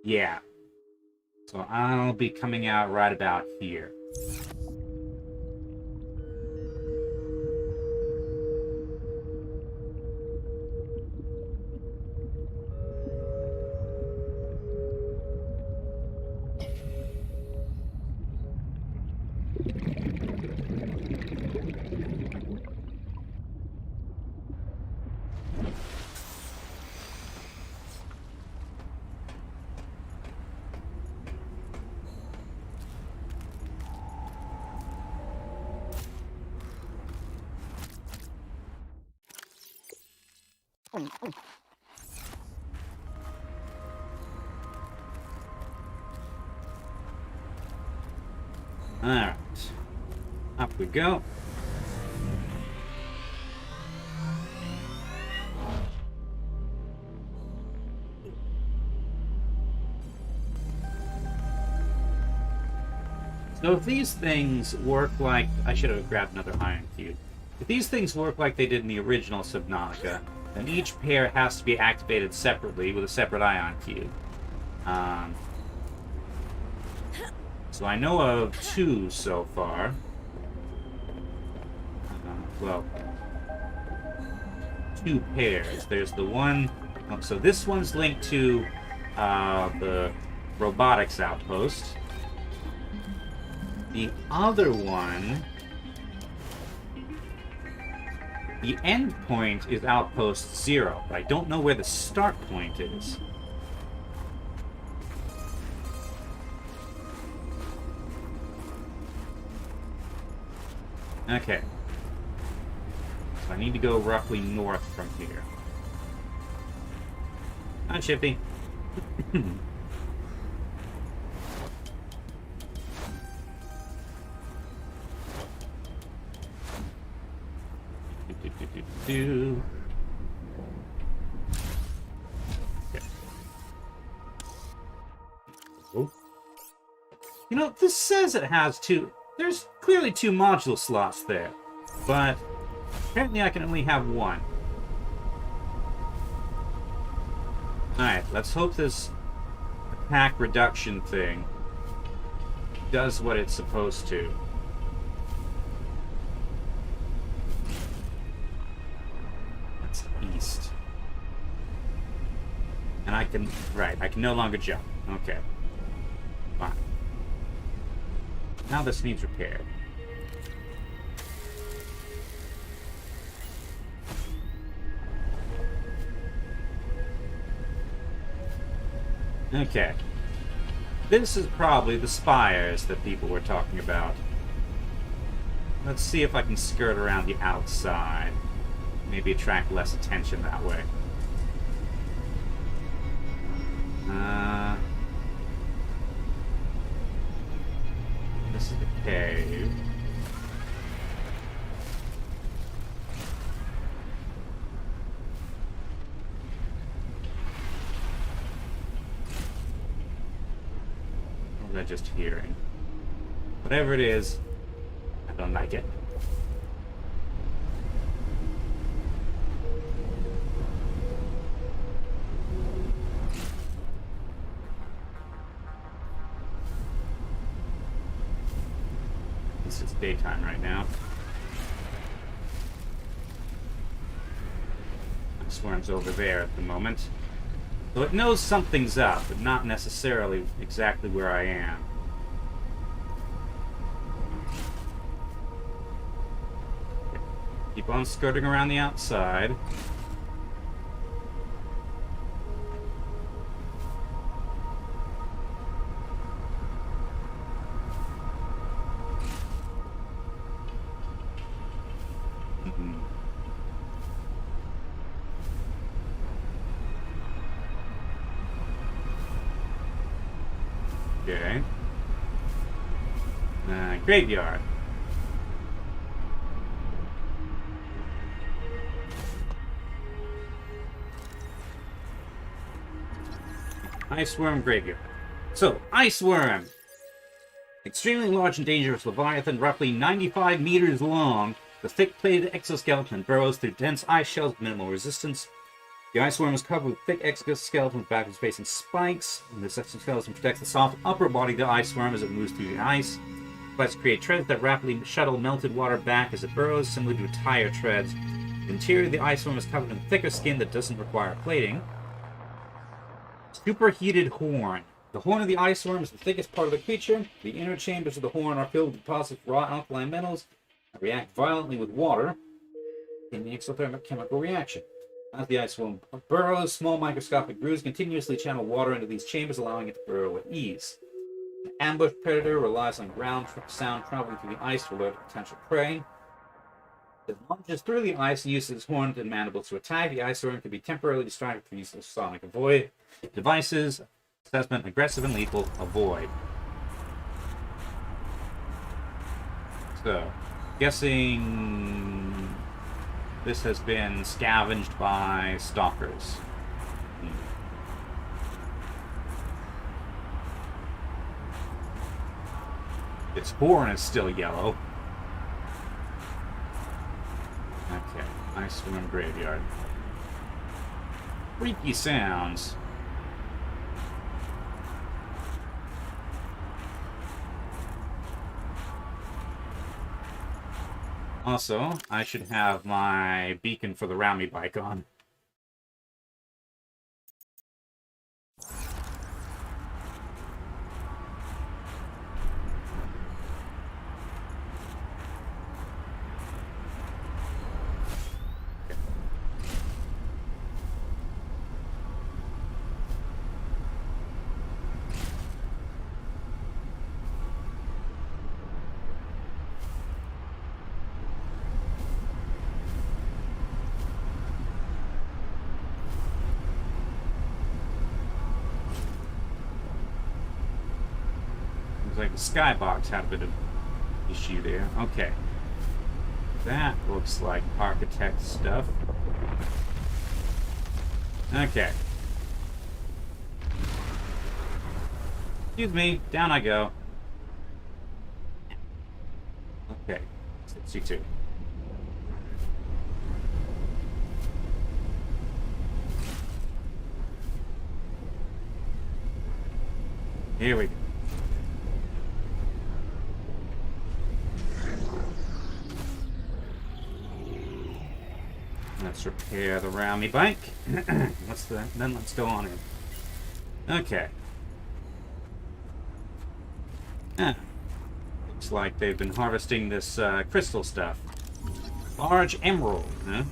Yeah. So I'll be coming out right about here. Alright. Up we go. So if these things work like... I should have grabbed another iron cube. If these things work like they did in the original Subnautica, then each pair has to be activated separately with a separate ion cube. So I know of 2 so far. Well, 2 pairs. There's the one... Oh, so this one's linked to the robotics outpost. The other one... The end point is Outpost 0, but I don't know where the start point is. Okay. So I need to go roughly north from here. Hi, Chippy. Okay. Oh. You know, this says it has 2... There's clearly 2 module slots there, but apparently I can only have 1. Alright, let's hope this attack reduction thing does what it's supposed to. That's east. And I can... Right, I can no longer jump. Okay. Fine. Now this needs repaired. Okay. This is probably the spires that people were talking about. Let's see if I can skirt around the outside. Maybe attract less attention that way. This is the cave. Or was I just hearing? Whatever it is, I don't like it. It's daytime right now. Swarm's over there at the moment. So it knows something's up, but not necessarily exactly where I am. Okay. Keep on skirting around the outside. Okay. Graveyard. Ice worm graveyard. So, ice worm. Extremely large and dangerous leviathan, roughly 95 meters long. The thick-plated exoskeleton burrows through dense ice shells with minimal resistance. The ice worm is covered with thick exoskeleton with backwards facing spikes. And this exoskeleton protects the soft upper body of the ice worm as it moves through the ice. Spikes create treads that rapidly shuttle melted water back as it burrows, similar to tire treads. The interior of the ice worm is covered in thicker skin that doesn't require plating. Superheated horn. The horn of the ice worm is the thickest part of the creature. The inner chambers of the horn are filled with deposits of raw alkaline metals that react violently with water in the exothermic chemical reaction. As the ice worm burrows, small microscopic grooves continuously channel water into these chambers, allowing it to burrow with ease. An ambush predator relies on ground sound traveling through the ice to alert potential prey. It launches through the ice and uses its horns and mandibles to attack. The ice worm can be temporarily distracted through use of sonic avoid devices. Assessment: aggressive and lethal. Avoid. So, guessing this has been scavenged by stalkers. Its horn is still yellow. Okay, ice worm graveyard. Freaky sounds. Also, I should have my beacon for the Round Me bike on. Like the skybox had a bit of issue there. Okay. That looks like architect stuff. Okay. Excuse me, down I go. Okay. 62. Here we go. Let's repair the Round Me bike. Let's go on in. Okay. Looks like they've been harvesting this crystal stuff. Large emerald, huh?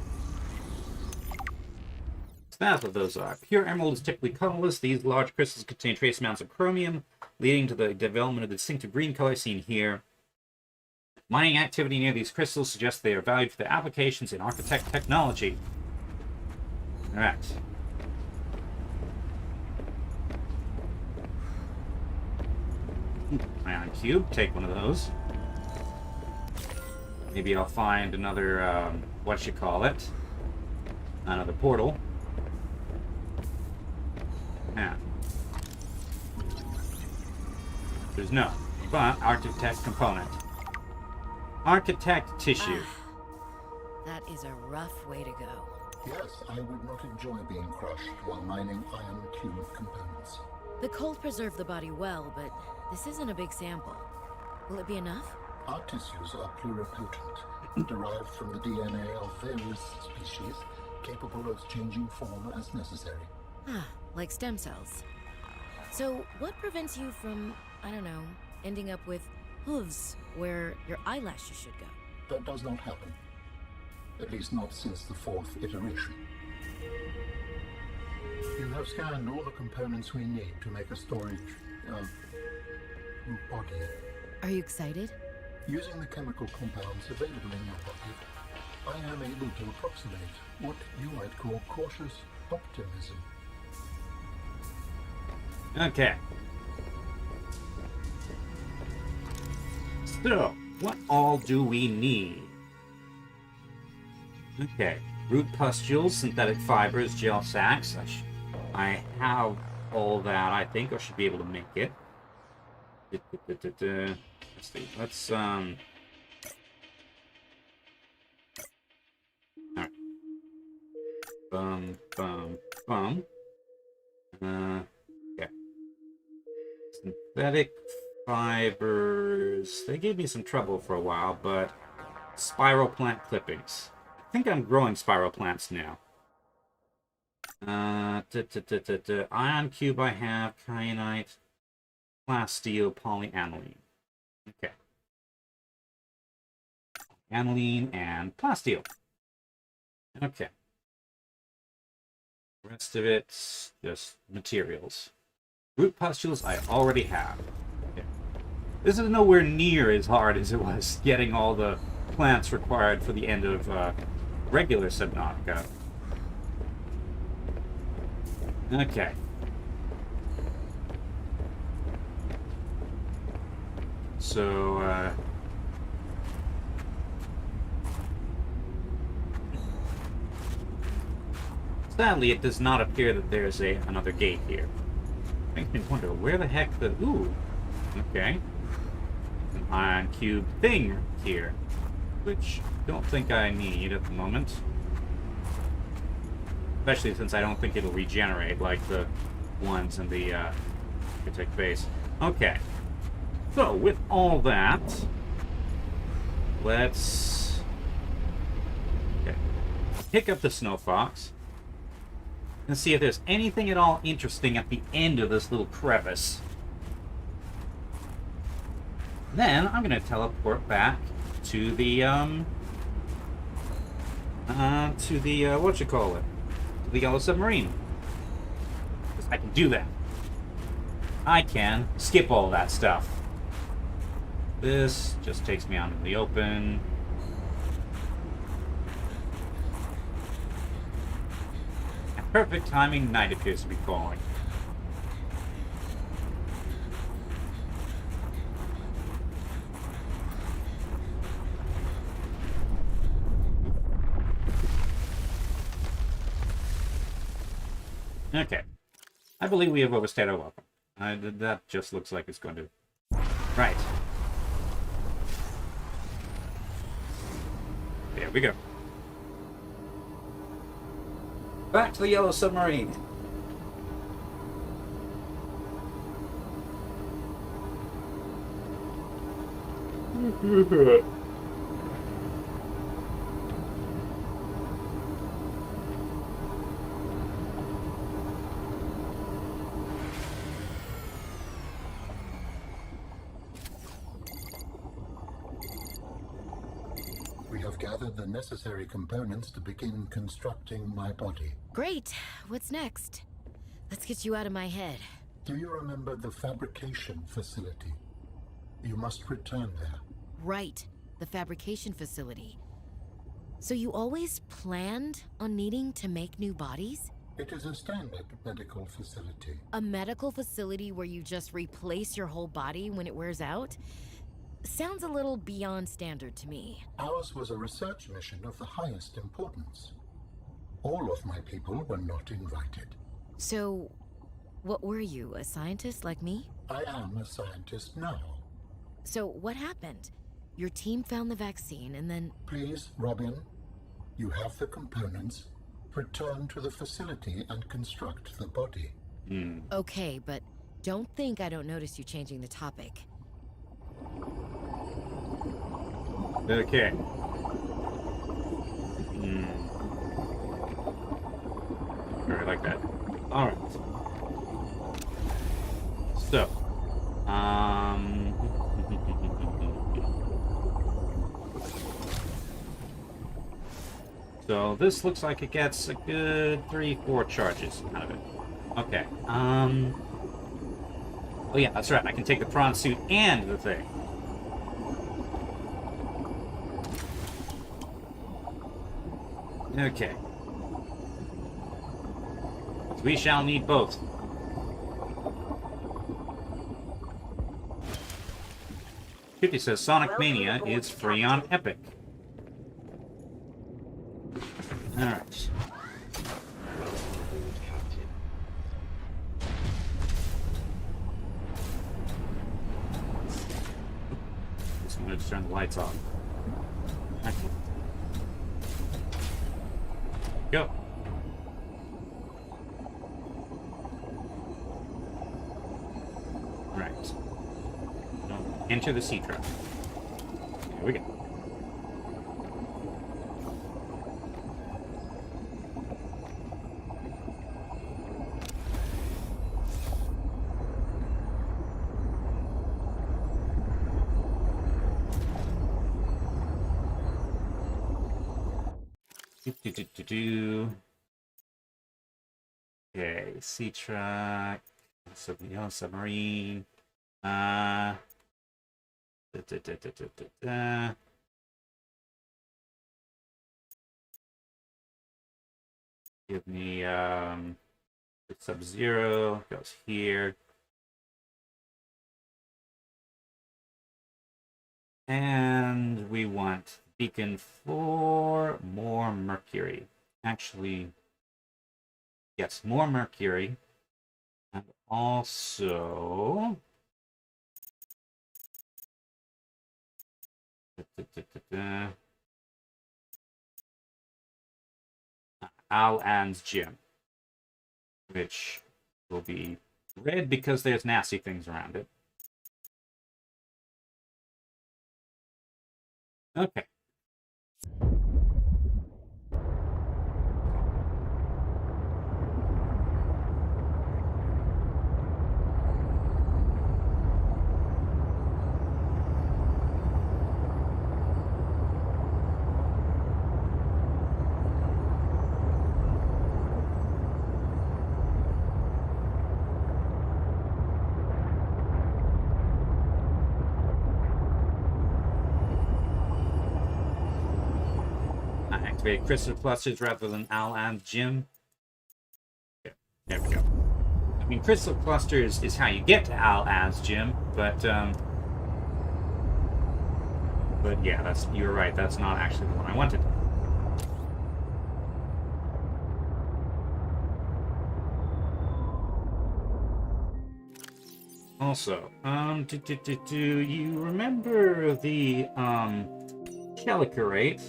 That's what those are. Pure emerald is typically colorless. These large crystals contain trace amounts of chromium, leading to the development of the distinctive green color seen here. Mining activity near these crystals suggests they are valued for their applications in architect technology. Alright. Ion cube, take one of those. Maybe I'll find another, another portal. Yeah. There's none, but architect component. Architect tissue. That is a rough way to go. Yes, I would not enjoy being crushed while mining ion cube components. The cold preserved the body well, but this isn't a big sample. Will it be enough? Our tissues are pluripotent, derived from the DNA of various species, capable of changing form as necessary. Ah, like stem cells. So, what prevents you from, I don't know, ending up with hooves where your eyelashes should go? That does not happen. At least not since the 4th iteration. You have scanned all the components we need to make a storage body. Are you excited? Using the chemical compounds available in your body, I am able to approximate what you might call cautious optimism. Okay. So, what all do we need? Okay. Root pustules, synthetic fibers, gel sacks. I have all that, I think, or should be able to make it. Let's see. Let's Alright. Bum. Okay. Synthetic fibers. They gave me some trouble for a while, but spiral plant clippings. I think I'm growing spiral plants now. Ion cube I have, kyanite, plasteel, polyaniline. Okay. Aniline and plasteel. Okay. Rest of it's just materials. Root pustules I already have. Okay. This is nowhere near as hard as it was getting all the plants required for the end of regular Subnautica. Okay. So, sadly, it does not appear that there's another gate here. Makes me wonder where the heck the... Ooh. Okay. An ion cube thing here, which I don't think I need at the moment. Especially since I don't think it'll regenerate like the ones in the Arctic base. Okay. So, with all that, let's pick up the snow fox and see if there's anything at all interesting at the end of this little crevice. Then I'm going to teleport back to the what you call it, the yellow submarine. Because I can do that. I can skip all that stuff. This just takes me out into the open. At perfect timing, night appears to be falling. Okay. I believe we have overstayed our welcome. That just looks like it's going to... Right. There we go. Back to the yellow submarine. We have gathered the necessary components to begin constructing my body. Great. What's next? Let's get you out of my head. Do you remember the fabrication facility? You must return there. Right. The fabrication facility. So you always planned on needing to make new bodies? It is a standard medical facility. A medical facility where you just replace your whole body when it wears out? Sounds a little beyond standard to me. Ours was a research mission of the highest importance. All of my people were not invited. So, what were you, a scientist like me? I am a scientist now. So, what happened? Your team found the vaccine and then... Please, Robin, you have the components. Return to the facility and construct the body. Okay, but don't think I don't notice you changing the topic. Okay. Very like that. Alright. So. So this looks like it gets a good 3-4 charges out of it. Okay. Oh yeah, that's right. I can take the prawn suit and the thing. Okay. We shall need both. Kitty says Sonic Mania is free on Epic. Alright. Welcome aboard, Captain. wanted to turn the lights off. Excellent. Go. Right. Now, enter the sea trap. Here we go. Okay, sea track, submarine. Give me Sub-Zero goes here. And we want beacon for more mercury. Actually, yes, more mercury. And also Al-An's gym, which will be red because there's nasty things around it. Okay. Activate crystal clusters rather than Al-An's gym. Okay, there we go. I mean, crystal clusters is how you get to Al-An's gym, but yeah, you're right. That's not actually the one I wanted. Also, do you remember the Chelicorate?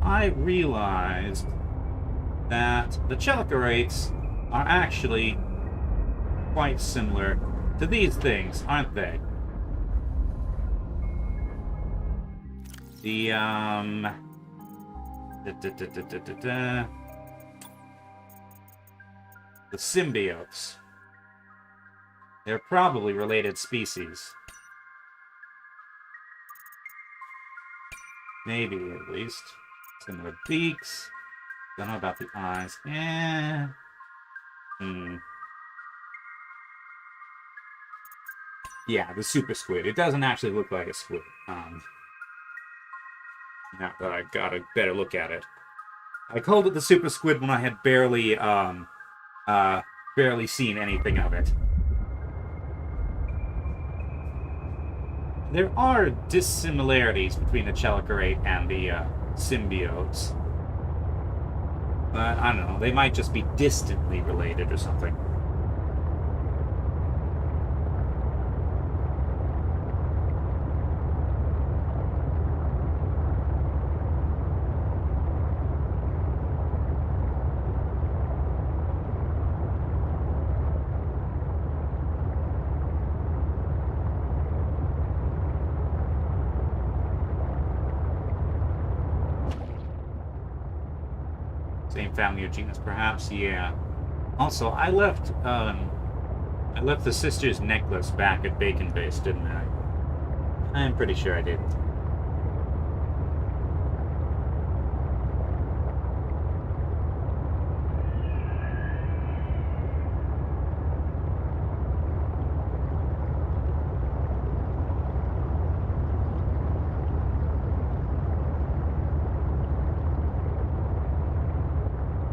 I realized that the Chelicorates are actually quite similar to these things, aren't they? The the symbiotes. They're probably related species. Maybe, at least. Similar beaks. Don't know about the eyes. Yeah, the super squid. It doesn't actually look like a squid. Now that I got a better look at it. I called it the super squid when I had barely seen anything of it. There are dissimilarities between the Chelicorate and the symbiotes. But, I don't know, they might just be distantly related or something. Same family or genus, perhaps. Yeah. Also, I left the sister's necklace back at Bacon Base, didn't I? I'm pretty sure I did.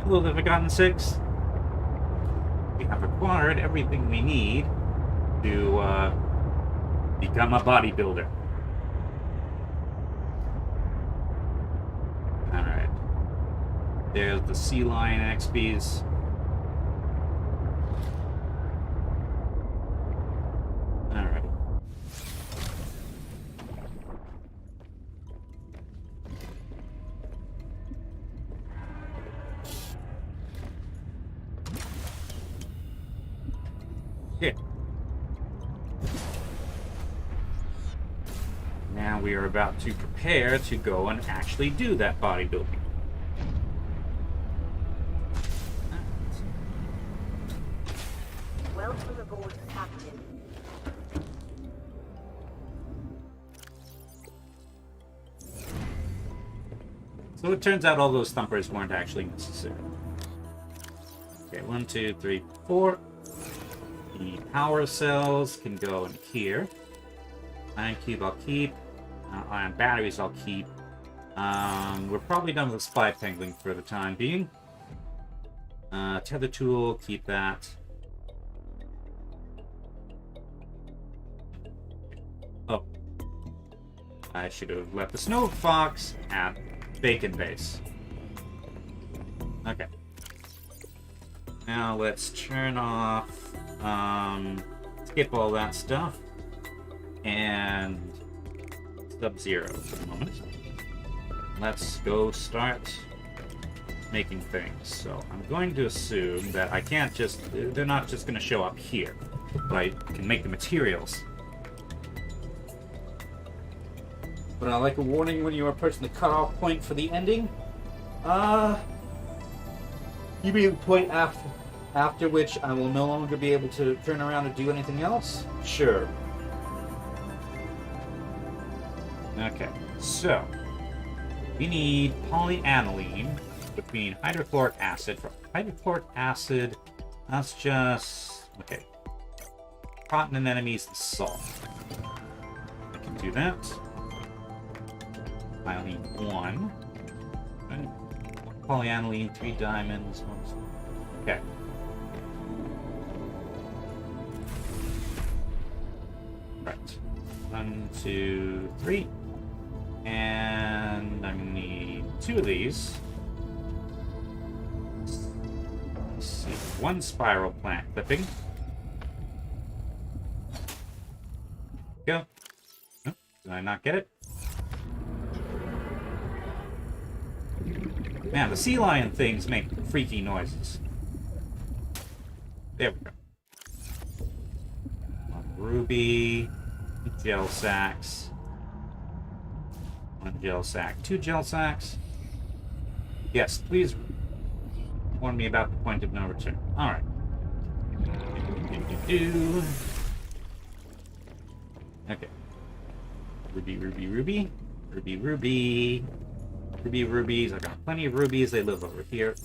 Hello, the Forgotten Six. We have acquired everything we need to become a bodybuilder. Alright. There's the sea lion XPs. Yeah. Now we are about to prepare to go and actually do that bodybuilding. Welcome aboard, Captain. So it turns out all those thumpers weren't actually necessary. Okay, 1, 2, 3, 4. The power cells can go in here. Ion cube I'll keep. Ion batteries I'll keep. We're probably done with the spy pangling for the time being. Tether tool, keep that. Oh. I should have left the snow fox at bacon base. Okay. Now let's turn off, skip all that stuff, and Sub-Zero for the moment. Let's go start making things. So I'm going to assume that I can't just, they're not just going to show up here, but I can make the materials. But I like a warning when you are approaching the cutoff point for the ending. You mean the point after which I will no longer be able to turn around and do anything else? Sure. Okay, so we need polyaniline between hydrochloric acid. For hydrochloric acid, that's just okay. Cotton and enemies and salt. I can do that. I'll need 1. Okay. Polyaniline, 3 diamonds. Okay. Right. 1, 2, 3. And I'm gonna need 2 of these. Let's see. 1 spiral plant clipping. Go. Oh, did I not get it? Man, the sea lion things make freaky noises. There we go. 1 ruby, gel sacks. 1 gel sack, 2 gel sacks. Yes, please warn me about the point of no return. Alright. Okay. Ruby, ruby, ruby. Ruby, ruby. Ruby rubies. I've got plenty of rubies. They live over here.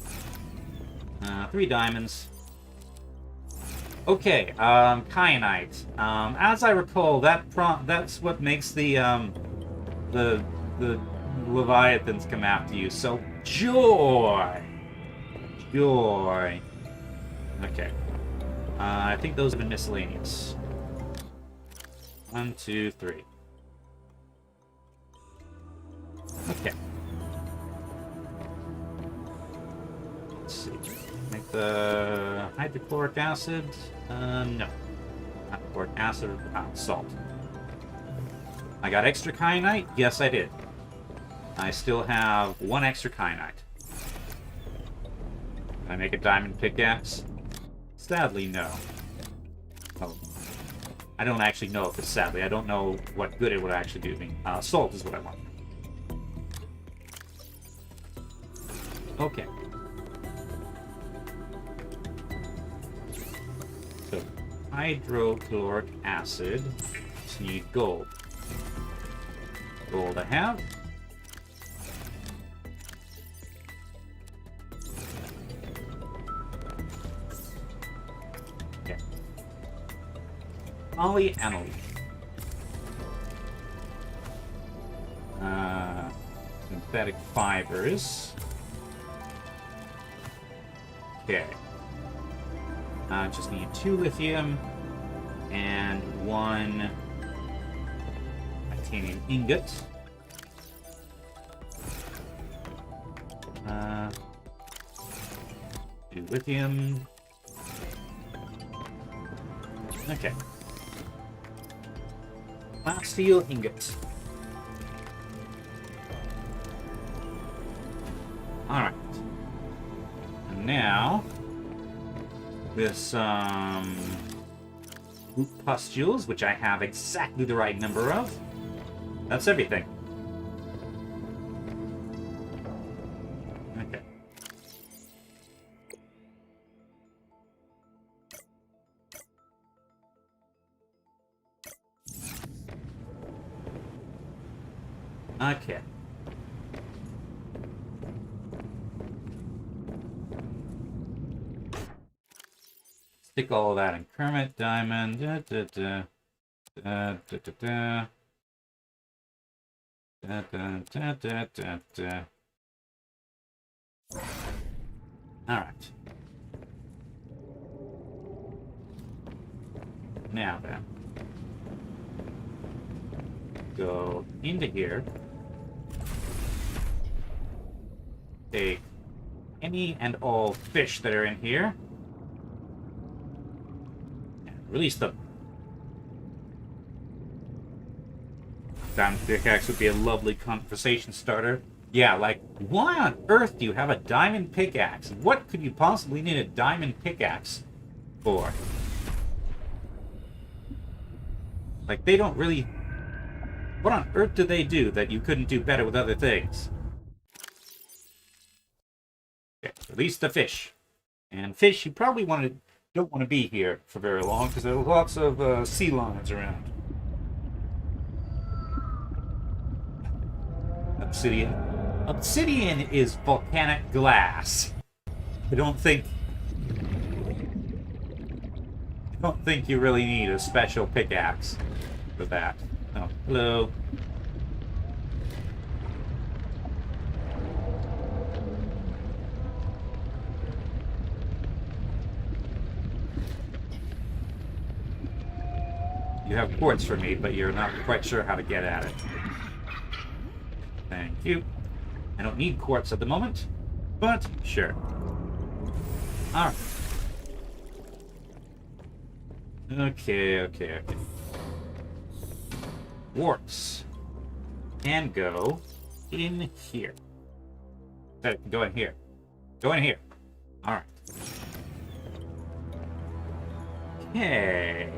3 diamonds. Okay, kyanite. As I recall, that's what makes the leviathans come after you. So joy. Okay. I think those have been miscellaneous. 1, 2, 3. Okay. Let's see. Make the hydrochloric acid. No. Hydrochloric acid, salt. I got extra kyanite? Yes, I did. I still have 1 extra kyanite. Can I make a diamond pickaxe? Sadly, no. Oh. I don't actually know if it's sadly. I don't know what good it would actually do me. Salt is what I want. Okay. So, hydrochloric acid. Just need gold. Gold I have. Okay. Polyaniline. Synthetic fibers. Okay. Just need 2 lithium and 1 titanium ingot. 2 lithium. Okay. Flat steel ingot. Alright. And now, this, root pustules, which I have exactly the right number of. That's everything. Okay. Okay. Stick all of that in Kermit, Diamond, da, da, da, da, da, da, da. Da, da, da, da, da, da. Alright. Now then. Go into here. Take any and all fish that are in here. And release them. Diamond pickaxe would be a lovely conversation starter. Yeah, like, why on earth do you have a diamond pickaxe? What could you possibly need a diamond pickaxe for? Like, they don't really... What on earth do they do that you couldn't do better with other things? Okay, release the fish. And fish, you probably don't want to be here for very long because there are lots of sea lions around. Obsidian. Obsidian is volcanic glass. I don't think you really need a special pickaxe for that. Oh, hello. You have quartz for me, but you're not quite sure how to get at it. Thank you. I don't need quartz at the moment, but sure. Alright. Okay. Quartz can go in here. Go in here. Go in here. Alright. Okay.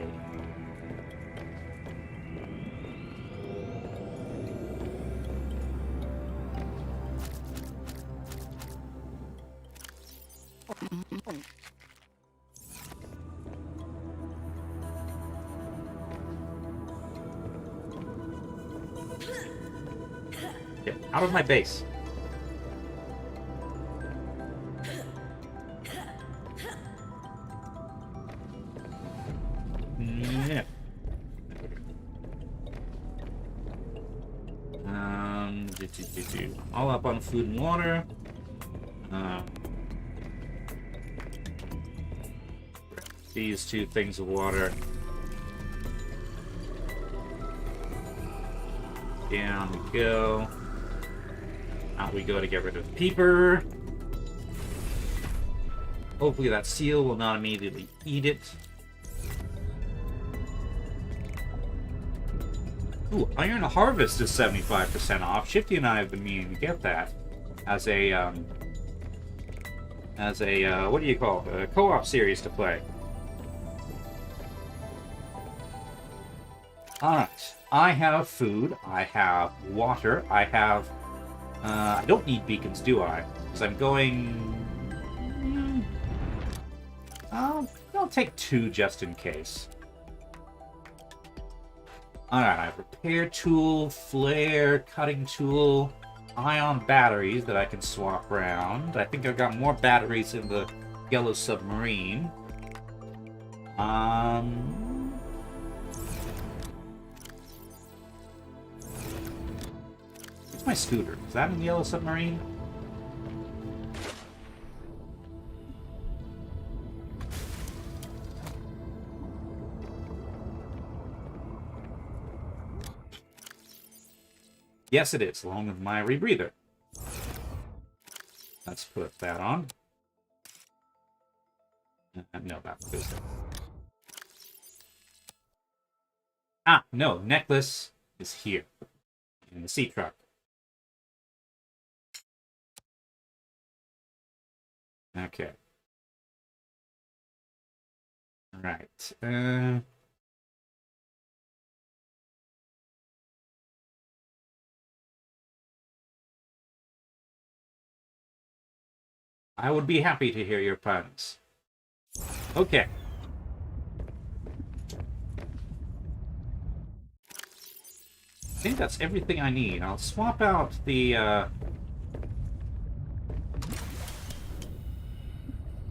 Get out of my base. Yeah. All up on food and water. These two things of water. Down we go. Out we go to get rid of the peeper. Hopefully that seal will not immediately eat it. Ooh, Iron Harvest is 75% off. Shifty and I have been meaning to get that as a what do you call it? A co-op series to play. Alright, I have food, I have water, I have... I don't need beacons, do I? Because I'm going... I'll take 2 just in case. Alright, I have repair tool, flare, cutting tool, ion batteries that I can swap around. I think I've got more batteries in the yellow submarine. Where's my scooter? Is that in the yellow submarine? Yes, it is, along with my rebreather. Let's put that on. No, that goes there. Ah, no, necklace is here. In the sea truck. Okay. Alright. I would be happy to hear your puns. Okay. I think that's everything I need. I'll swap out the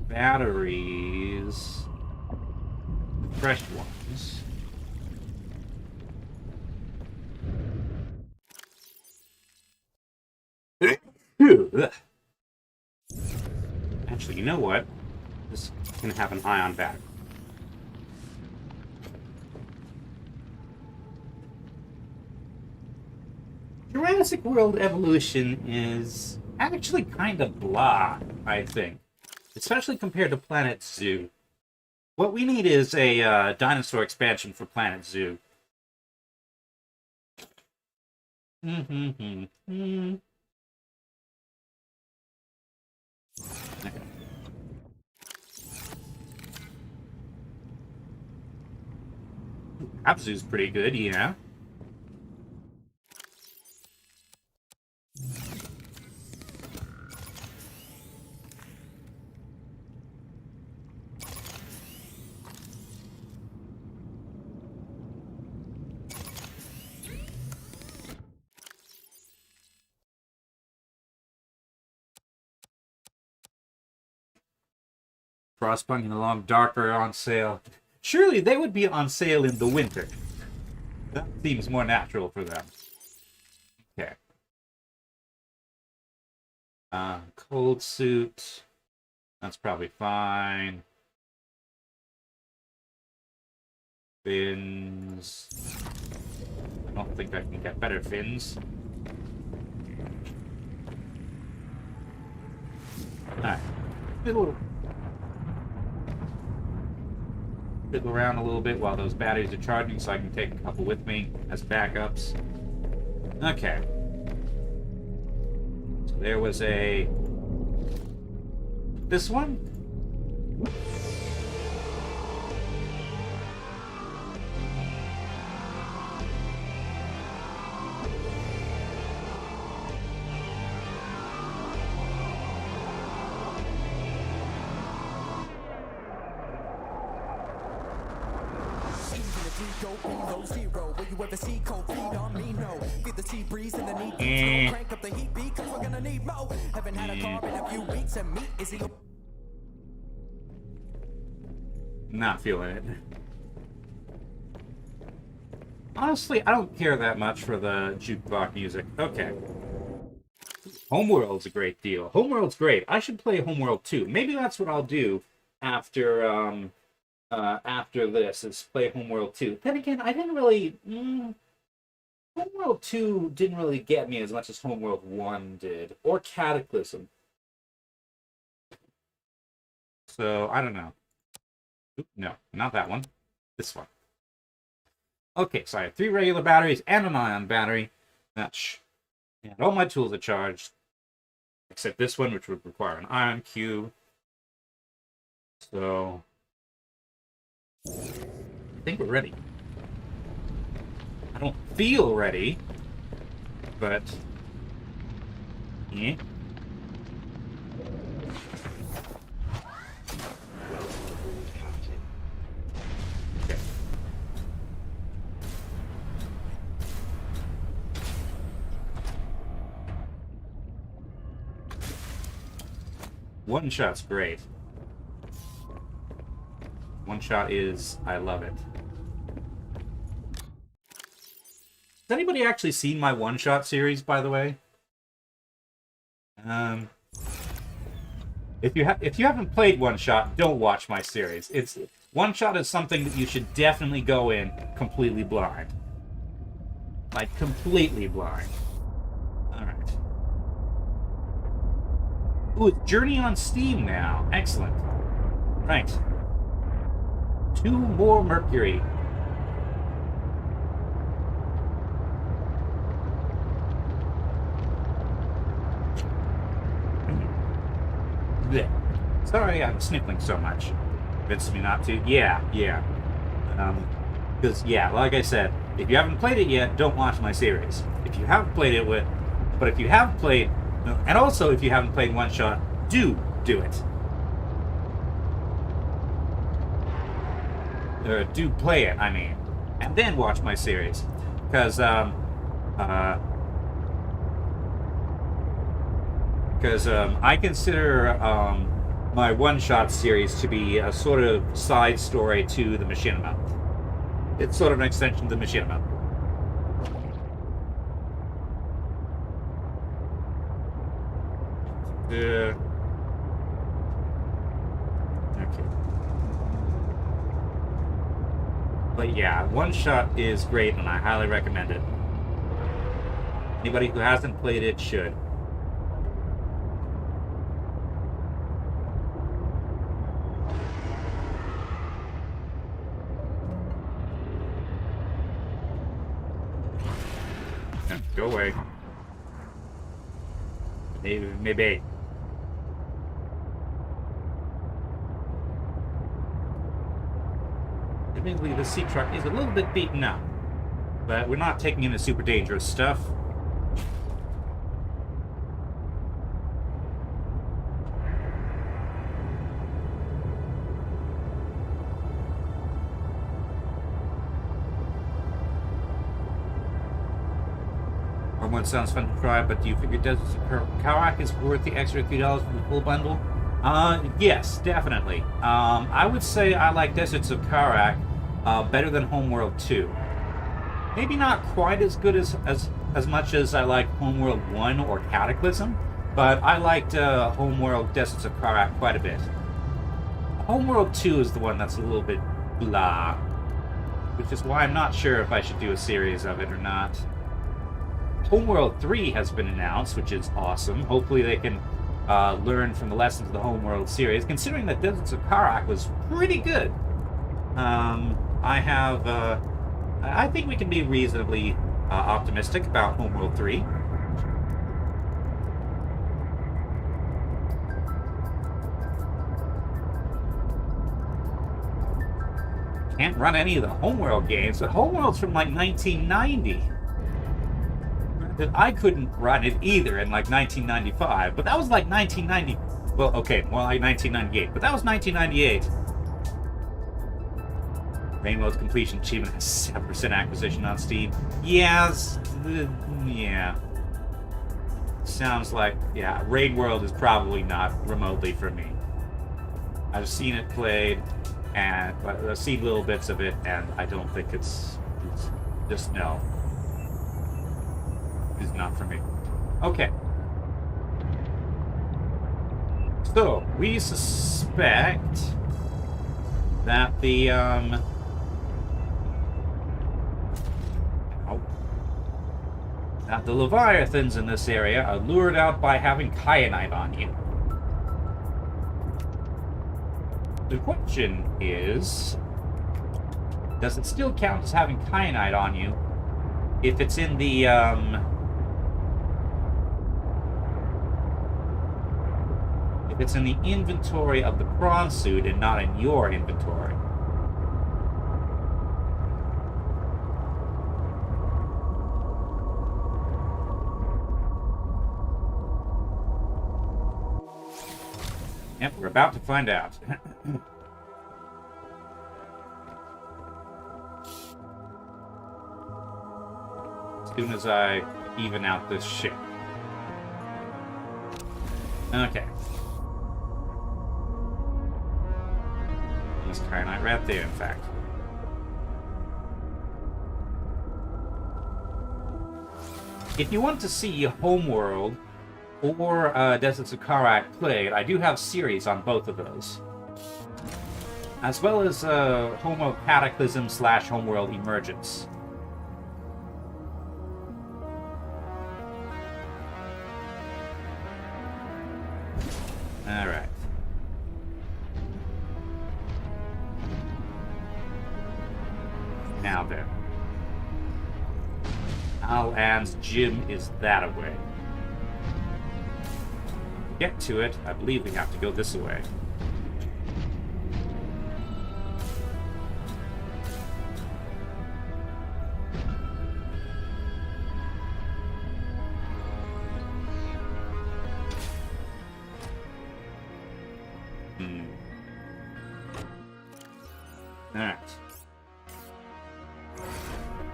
batteries, the fresh ones. Actually, you know what? This can have an ion battery. Jurassic World Evolution is actually kind of blah, I think. Especially compared to Planet Zoo. What we need is a dinosaur expansion for Planet Zoo. Okay. Abzu's pretty good, yeah. Frostpunk and Along Dark are on sale. Surely they would be on sale in the winter. That seems more natural for them. Okay. Cold suit. That's probably fine. Fins. I don't think I can get better fins. Alright. Fiddle around a little bit while those batteries are charging so I can take a couple with me as backups. Okay. So there was a... This one? Not feeling it. Honestly, I don't care that much for the jukebox music. Okay. Homeworld's a great deal. Homeworld's great. I should play Homeworld 2. Maybe that's what I'll do after after this, is play Homeworld 2. Then again, I didn't really... Homeworld 2 didn't really get me as much as Homeworld 1 did. Or Cataclysm. So, I don't know. Oop, no, not that one. This one. Okay, so I have 3 regular batteries and an ion battery. And all my tools are charged. Except this one, which would require an ion cube. So... I think we're ready. I don't feel ready, but... Yeah. Okay. One shot's great. One shot is... I love it. Has anybody actually seen my one-shot series, by the way? If you haven't played one-shot, don't watch my series. One-shot is something that you should definitely go in completely blind. Like, completely blind. Alright. Ooh, it's Journey on Steam now. Excellent. Right. 2 more mercury. Blech. Sorry I'm sniffling so much. Convinced me not to. Yeah. Because, like I said, if you haven't played it yet, don't watch my series. If you have played it but if you have played, and also if you haven't played One Shot, do do it. Or do play it, I mean. And then watch my series. Because, I consider my one-shot series to be a sort of side story to the Machinima. It's sort of an extension to the Machinima. Okay. But yeah, One Shot is great and I highly recommend it. Anybody who hasn't played it should. Go away. Maybe. Admittedly, the sea truck is a little bit beaten up, but we're not taking in the super dangerous stuff. One sounds fun to try, but do you figure Deserts of Karak is worth the extra $3 for the full bundle? Yes, definitely. I would say I like Deserts of Karak better than Homeworld 2. Maybe not quite as good as much as I like Homeworld 1 or Cataclysm, but I liked Homeworld Deserts of Karak quite a bit. Homeworld 2 is the one that's a little bit blah, which is why I'm not sure if I should do a series of it or not. Homeworld 3 has been announced, which is awesome. Hopefully they can learn from the lessons of the Homeworld series, considering that Deserts of Karak was pretty good. I think we can be reasonably optimistic about Homeworld 3. Can't run any of the Homeworld games, but Homeworld's from like 1990. I couldn't run it either in like 1995, but that was like 1990. Well, okay, more like 1998, but that was 1998. Rainbow's completion achievement has 7% acquisition on Steam. Yes, yeah. Sounds like, yeah, Raid World is probably not remotely for me. I've seen it played, and I've seen little bits of it, and I don't think it's just no. Is not for me. Okay. So, we suspect that the, that the Leviathans in this area are lured out by having kyanite on you. The question is, does it still count as having kyanite on you if it's in the, it's in the inventory of the prawn suit and not in your inventory? Yep, we're about to find out. As soon as I even out this ship. Okay. There's kyanite right there, in fact. If you want to see Homeworld or Deserts of Karak played, I do have series on both of those. As well as Homeworld Cataclysm / Homeworld Emergence. Alright. Now then. Al-An's gym is that away. To get to it, I believe we have to go this way.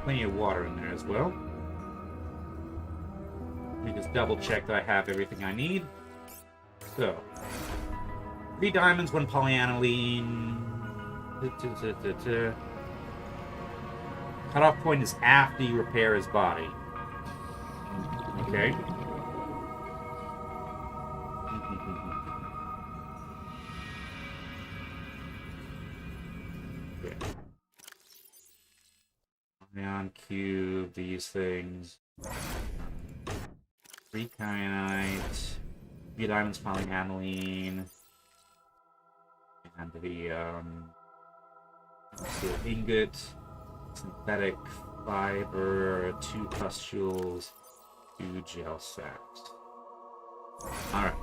Plenty of water in there as well. Let me just double check that I have everything I need. So, 3 diamonds, 1 polyaniline. Cutoff point is after you repair his body. Okay. Okay. Ion cube, these things. 3 kyanite, 3 diamonds, polyaniline, and the steel ingot, synthetic fiber, 2 pustules, 2 gel sacks. Alright.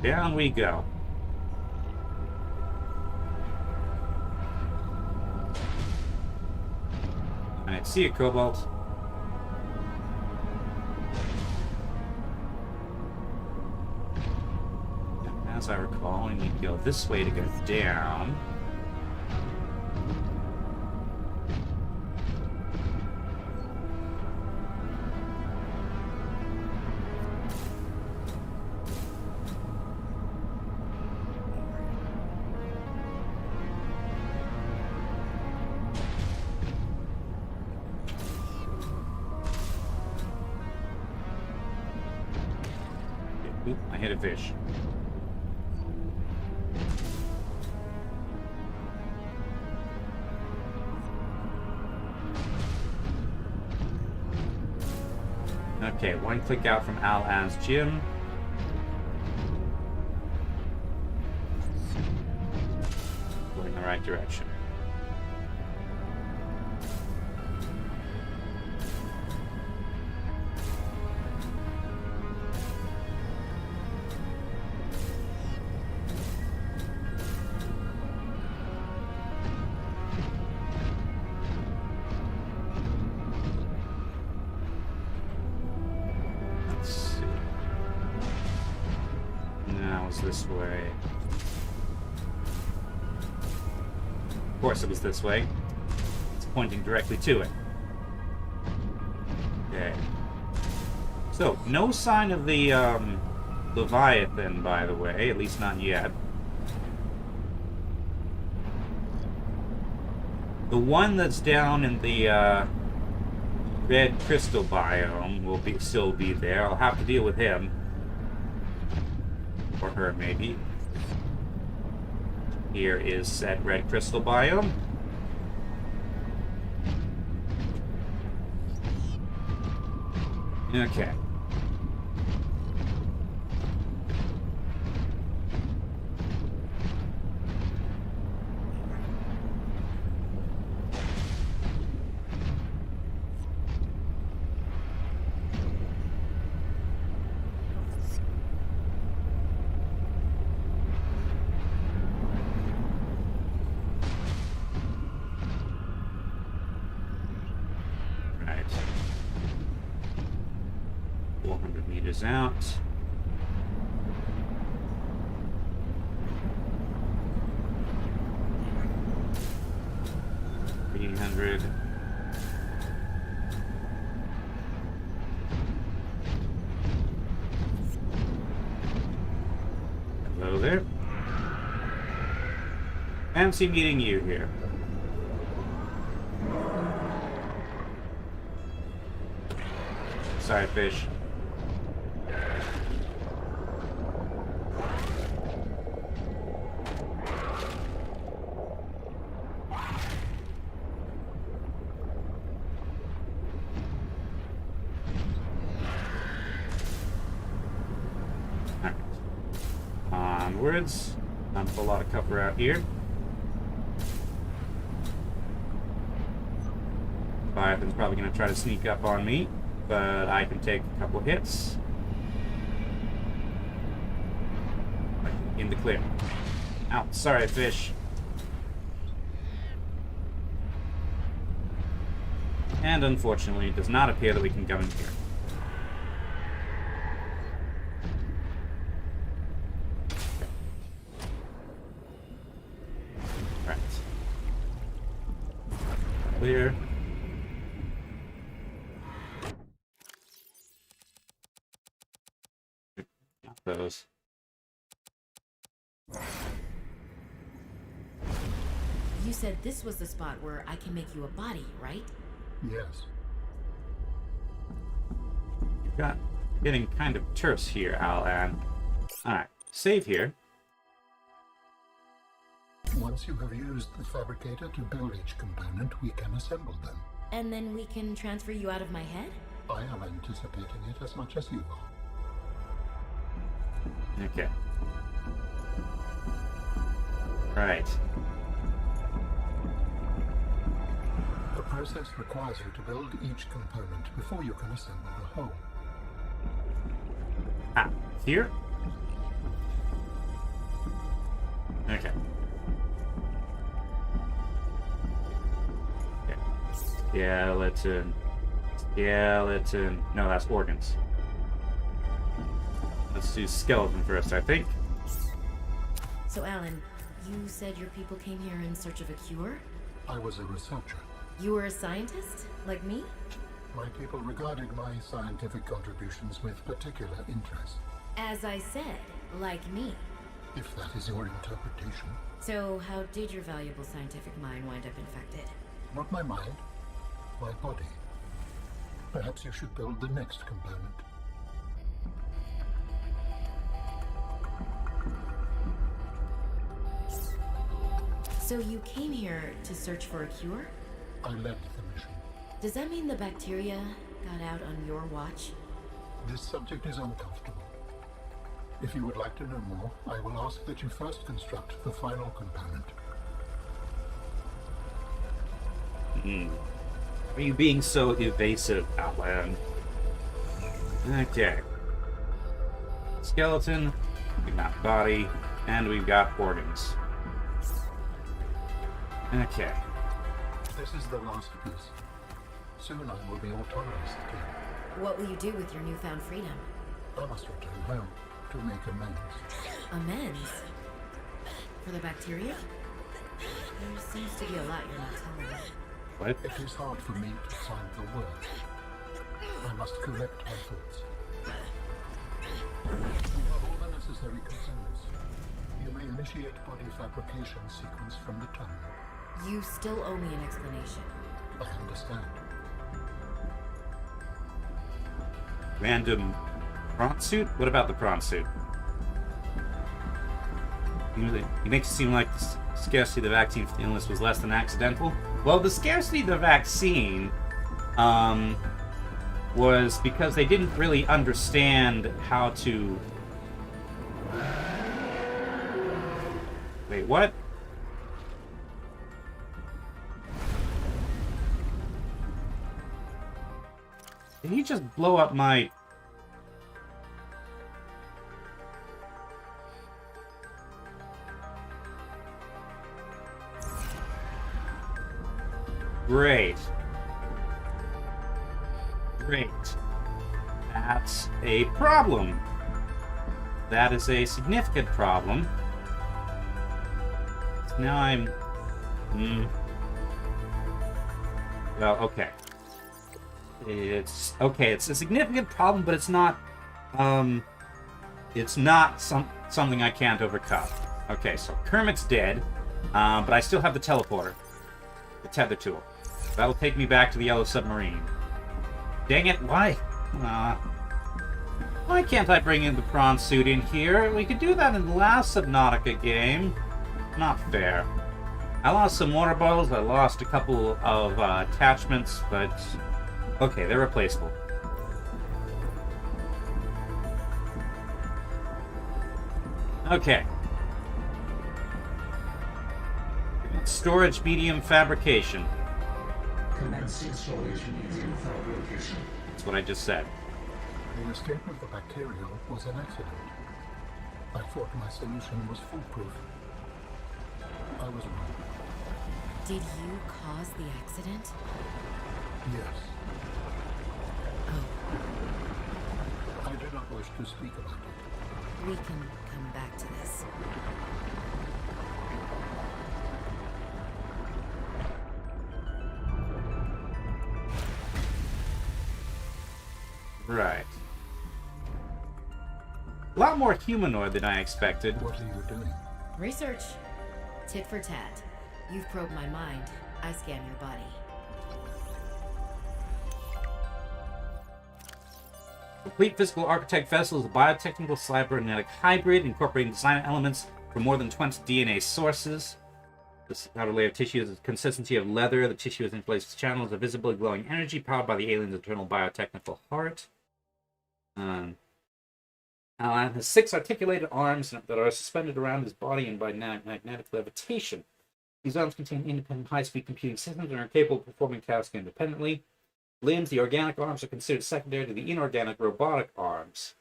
Down we go. Alright, see you, Cobalt. As I recall, we need to go this way to go down. Oop, I hit a fish. Okay, 1 click out from Al-An's gym. Going in the right direction. This way. Of course it was this way. It's pointing directly to it. Okay. So, no sign of the Leviathan, by the way, at least not yet. The one that's down in the red crystal biome will still be there. I'll have to deal with him. Or her, maybe. Here is said red crystal biome. Okay. Out. $300. Hello there. Fancy meeting you here. Sorry, fish. Onwards. Not a whole lot of cover out here. Leviathan's probably going to try to sneak up on me, but I can take a couple hits. In the clear. Ow, sorry, fish. And unfortunately, it does not appear that we can go in here. Right. clear. Got those. You said this was the spot where I can make you a body, right? Yes. You've got getting kind of terse here, Alan. Alright, save here. Once you have used the fabricator to build each component, we can assemble them. And then we can transfer you out of my head? I am anticipating it as much as you are. Okay. Right. The process requires you to build each component before you can assemble the whole. Ah, here? Okay. Skeleton. Skeleton. No, that's organs. Let's do skeleton first, I think. So, Alan, you said your people came here in search of a cure? I was a researcher. You were a scientist? Like me? My people regarded my scientific contributions with particular interest, As I said, like me. if that is your interpretation. So, how did your valuable scientific mind wind up infected? Not my mind, my body. Perhaps you should build the next component. So you came here to search for a cure? I led the mission. Does that mean the bacteria got out on your watch? This subject is uncomfortable. If you would like to know more, I will ask that you first construct the final component. Are you being so evasive, Alan? Okay. Skeleton, we've got body, and we've got organs. Okay. This is the last piece. Soon I will be autonomous again. What will you do with your newfound freedom? I must return home to make amends. Amends? For the bacteria? There seems to be a lot you're not telling me. What? It is hard for me to find the words. I must collect my thoughts. You have all the necessary components. You may initiate body fabrication sequence from the tongue. You still owe me an explanation. I understand. Random prawn suit? What about the prawn suit? He makes it seem like the scarcity of the vaccine for the illness was less than accidental. Well, the scarcity of the vaccine was because they didn't really understand how to... Wait, what? Did he just blow up my... Great. Great. That's a problem. That is a significant problem. Now I'm... Well, okay. It's a significant problem, but it's not something I can't overcome. Okay, so Kermit's dead, but I still have the teleporter, the tether tool. That'll take me back to the yellow submarine. Dang it, why? Why can't I bring in the prawn suit in here? We could do that in the last Subnautica game. Not fair. I lost some water bottles, I lost a couple of attachments, but... Okay, they're replaceable. Okay. Storage medium fabrication. Commencing storage medium fabrication. That's what I just said. The escape of the bacterial was an accident. I thought my solution was foolproof. I was wrong. Did you cause the accident? Yes. Oh, I do not wish to speak about it. we can come back to this. Right. A lot more humanoid than I expected. What are you doing? Research. Tit for tat. You've probed my mind. I scan your body. Complete Physical Architect Vessel is a biotechnical cybernetic hybrid incorporating design elements from more than 20 DNA sources. This outer layer of tissue has the consistency of leather. The tissue is interlaced with channels of visibly glowing energy powered by the alien's internal biotechnical heart. Alan has 6 articulated arms that are suspended around his body and by magnetic levitation. These arms contain independent high-speed computing systems and are capable of performing tasks independently. Limbs, the organic arms, are considered secondary to the inorganic robotic arms.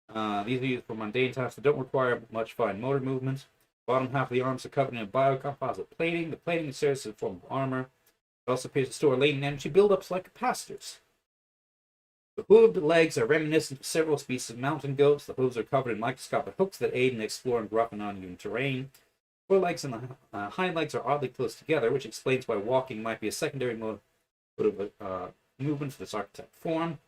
These are used for mundane tasks that don't require much fine motor movement. The bottom half of the arms are covered in biocomposite plating. The plating serves as a form of armor. It also appears to store latent energy buildups like capacitors. The hooved legs are reminiscent of several species of mountain goats. The hooves are covered in microscopic hooks that aid in exploring rough and uneven terrain. Forelegs and the hind legs are oddly close together, which explains why walking might be a secondary mode of movement for this architect form.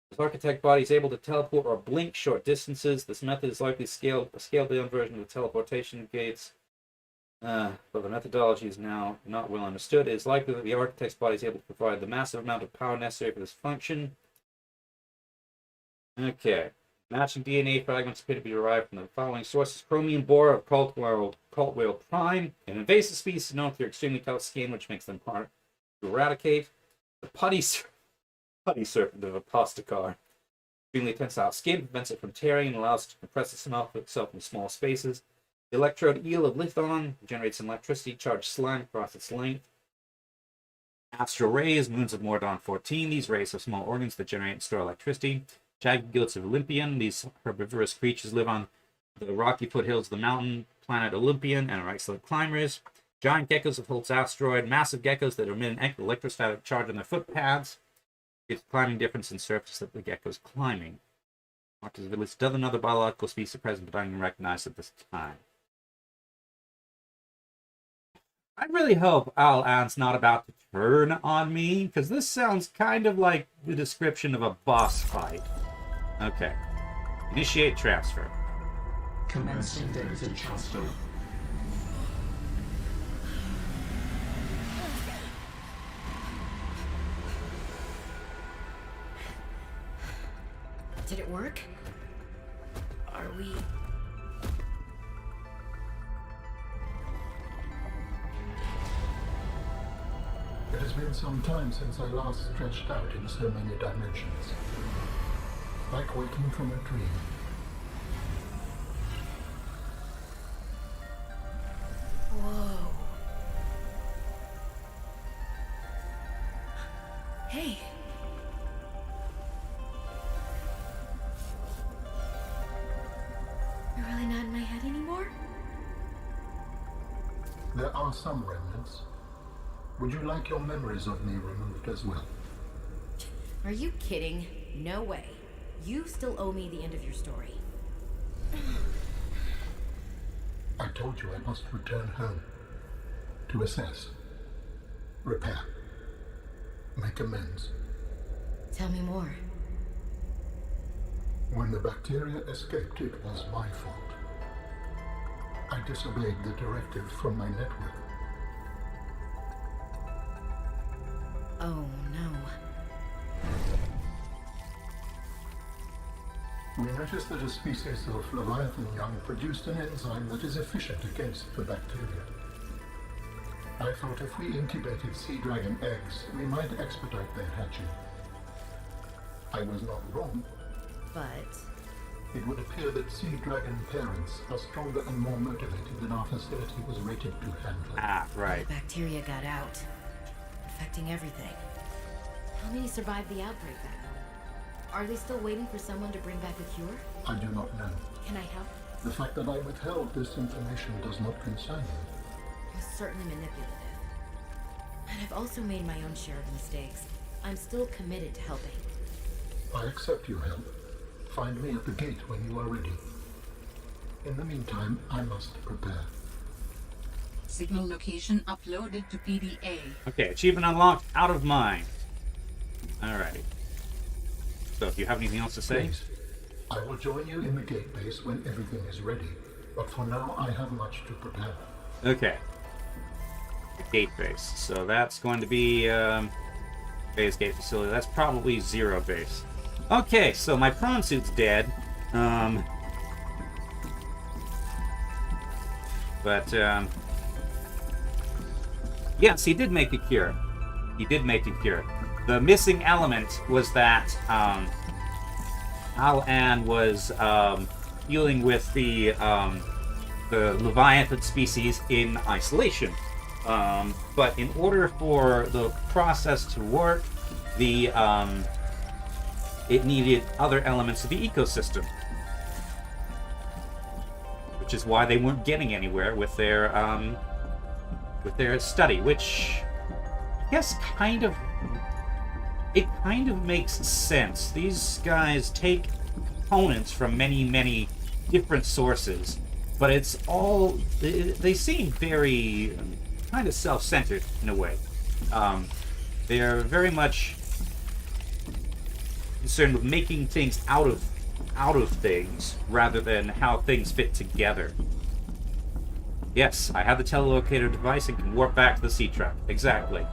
This architect body is able to teleport or blink short distances. This method is likely a scaled-down version of the teleportation gates, but the methodology is now not well understood. It is likely that the architect's body is able to provide the massive amount of power necessary for this function. Okay. Matching DNA fragments appear to be derived from the following sources. Chromium borer of cult whale prime, an invasive species known for their extremely tough skin, which makes them hard to eradicate. The putty serpent of Apostocar. Extremely tensile skin prevents it from tearing and allows it to compress itself in small spaces. The electrode eel of Lithon generates an electricity charged slime across its length. Astral rays, moons of Mordon 14. These rays have small organs that generate and store electricity. Jagged goats of Olympian. These herbivorous creatures live on the rocky foothills of the mountain planet Olympian and are excellent climbers. Giant geckos of Holt's asteroid. Massive geckos that emit an electrostatic charge on their footpads. It's climbing difference in surface that the gecko is climbing. Marked as at least a dozen other biological species present, but unrecognized at this time. I really hope Al-An's not about to turn on me, because this sounds kind of like the description of a boss fight. Okay. Initiate transfer. Commencing data transfer. Did it work? Are we... It has been some time since I last stretched out in so many dimensions. Like waking from a dream. Whoa. Hey. You're really not in my head anymore? There are some remnants. Would you like your memories of me removed as well? Are you kidding? No way. You still owe me the end of your story. I told you I must return home. To assess. Repair. Make amends. Tell me more. When the bacteria escaped, it was my fault. I disobeyed the directive from my network. Oh, no. We noticed that a species of Leviathan young produced an enzyme that is efficient against the bacteria. I thought if we incubated sea dragon eggs, we might expedite their hatching. I was not wrong. But... It would appear that sea dragon parents are stronger and more motivated than our facility was rated to handle. Ah, right. the bacteria got out, affecting everything. How many survived the outbreak back home? Are they still waiting for someone to bring back a cure? I do not know. Can I help? The fact that I withheld this information does not concern you. It was certainly manipulative. And I've also made my own share of mistakes. I'm still committed to helping. I accept your help. Find me at the gate when you are ready. In the meantime, I must prepare. Signal location uploaded to PDA. Okay, achievement unlocked, out of mind. Alrighty. So if you have anything else to say? Please, I will join you in the gate base when everything is ready, but for now I have much to prepare. Okay. Gate base. So that's going to be base gate facility. That's probably 0 base. Okay, so my prawn suit's dead. Yes, he did make a cure. He did make a cure. The missing element was that Al-An was dealing with the Leviathan species in isolation. But in order for the process to work, it needed other elements of the ecosystem, which is why they weren't getting anywhere with their study. Which I guess kind of makes sense. These guys take components from many different sources, but it's all they seem very kind of self-centered in a way. They're very much concerned with making things out of things rather than how things fit together. Yes, I have the telelocator device and can warp back to the sea truck. Exactly.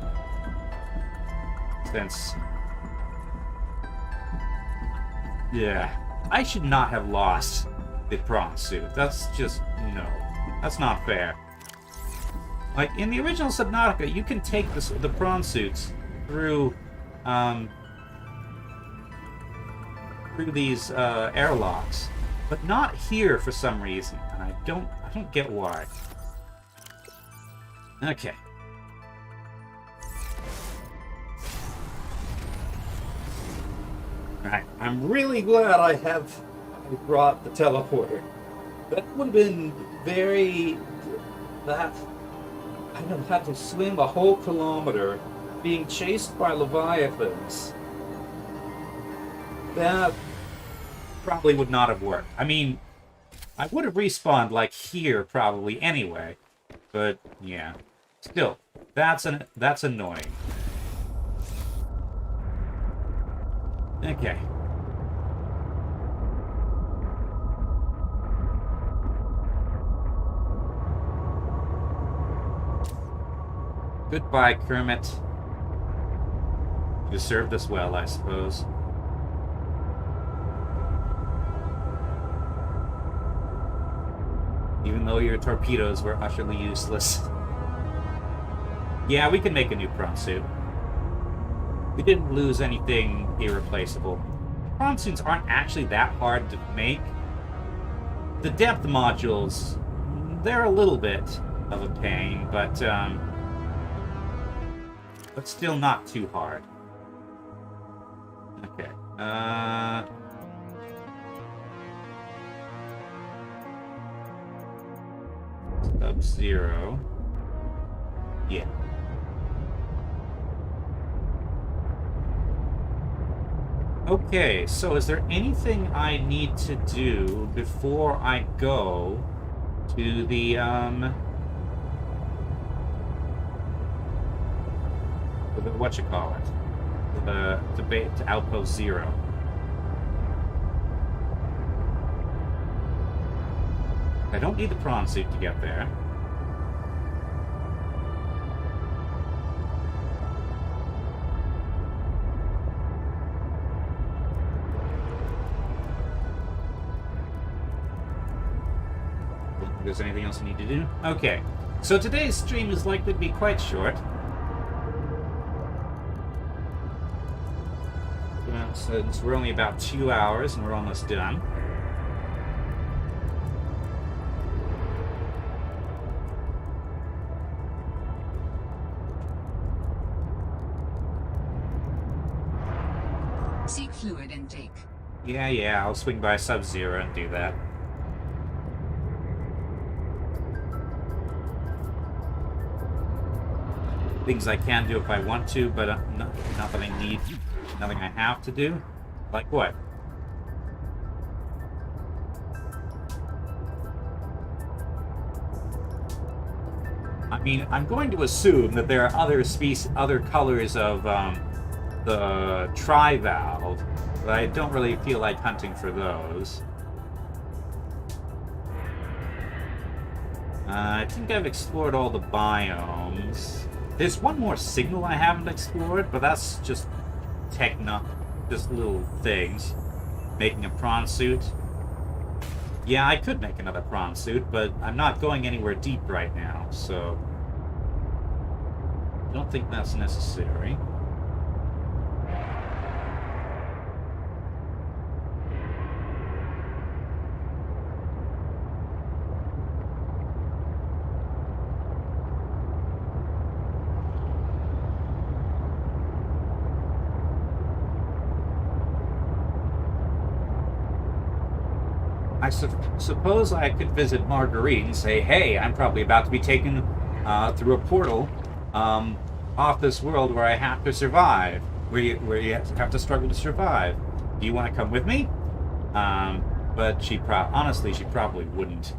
Since, yeah, I should not have lost the prawn suit. That's just, no, that's not fair. Like, in the original Subnautica, you can take the prawn suits through these airlocks, but not here for some reason, and I don't get why. Okay. Alright, I'm really glad I brought the teleporter. That would have been very... I would have had to swim a whole kilometer being chased by Leviathans. That probably would not have worked. I mean, I would have respawned like here probably anyway, but yeah. Still, that's annoying. Okay. Goodbye, Kermit. You served us well, I suppose. Even though your torpedoes were utterly useless. Yeah, we can make a new prawn suit. We didn't lose anything irreplaceable. Prawn suits aren't actually that hard to make. The depth modules, they're a little bit of a pain, but still not too hard. Okay. Sub-Zero. Yeah. Okay, so is there anything I need to do before I go to the, whatchamacallit? To Outpost 0. I don't need the prawn suit to get there. If there's anything else I need to do. Okay, so today's stream is likely to be quite short. Since we're only about 2 hours and we're almost done. Seek fluid intake. Yeah, I'll swing by Sub-Zero and do that. Things I can do if I want to, but not that I need. Nothing I have to do? Like what? I mean, I'm going to assume that there are other colors of the trivalve But I don't really feel like hunting for those. I think I've explored all the biomes. There's one more signal I haven't explored, but that's just just little things. Making a prawn suit. Yeah, I could make another prawn suit, but I'm not going anywhere deep right now, so I don't think that's necessary. I suppose I could visit Marguerite and say, hey, I'm probably about to be taken through a portal off this world where I have to survive, where you have to struggle to survive. Do you want to come with me? But honestly, she probably wouldn't.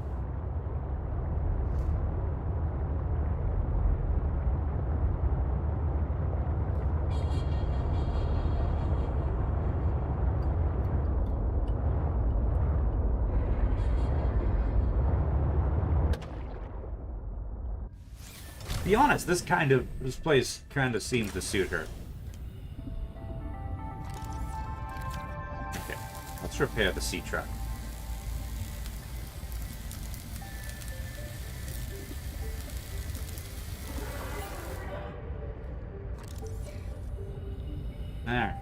To be honest, this place kind of seems to suit her. Okay, let's repair the sea truck. Alright.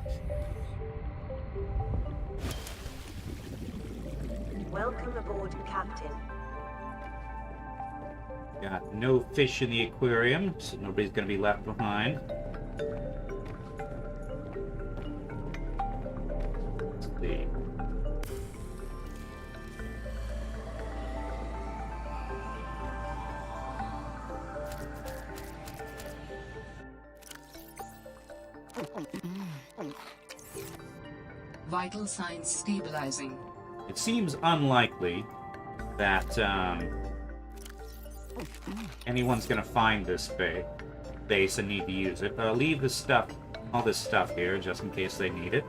Welcome aboard, Captain. Got no fish in the aquarium, so nobody's gonna be left behind. Let's see. Vital signs stabilizing. It seems unlikely that anyone's gonna find this base and need to use it, but I'll leave all this stuff here just in case they need it.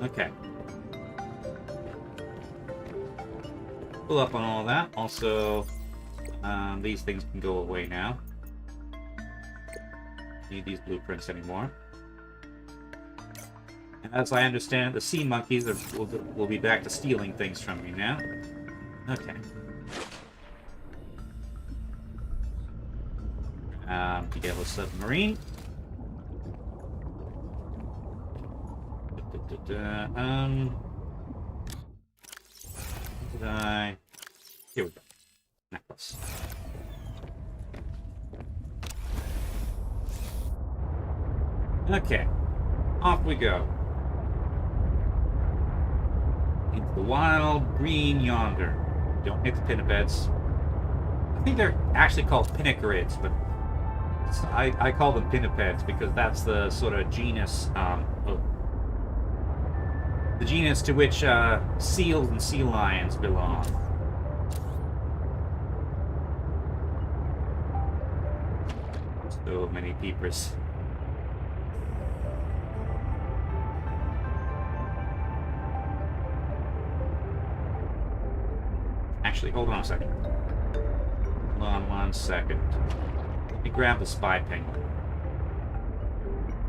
Okay. Pull up on all that. Also, these things can go away now. Need these blueprints anymore. And as I understand it, the sea monkeys will be back to stealing things from me now. Okay. The yellow submarine. Did I? Here we go. Necklace. Okay. Off we go. Into the wild green yonder. Don't hit the pinnipeds. I think they're actually called pinnipeds, but I call them pinnipeds because that's the sort of genus, the genus to which seals and sea lions belong. So many peepers. Actually, hold on a second. Hold on 1 second. Let me grab the spy penguin.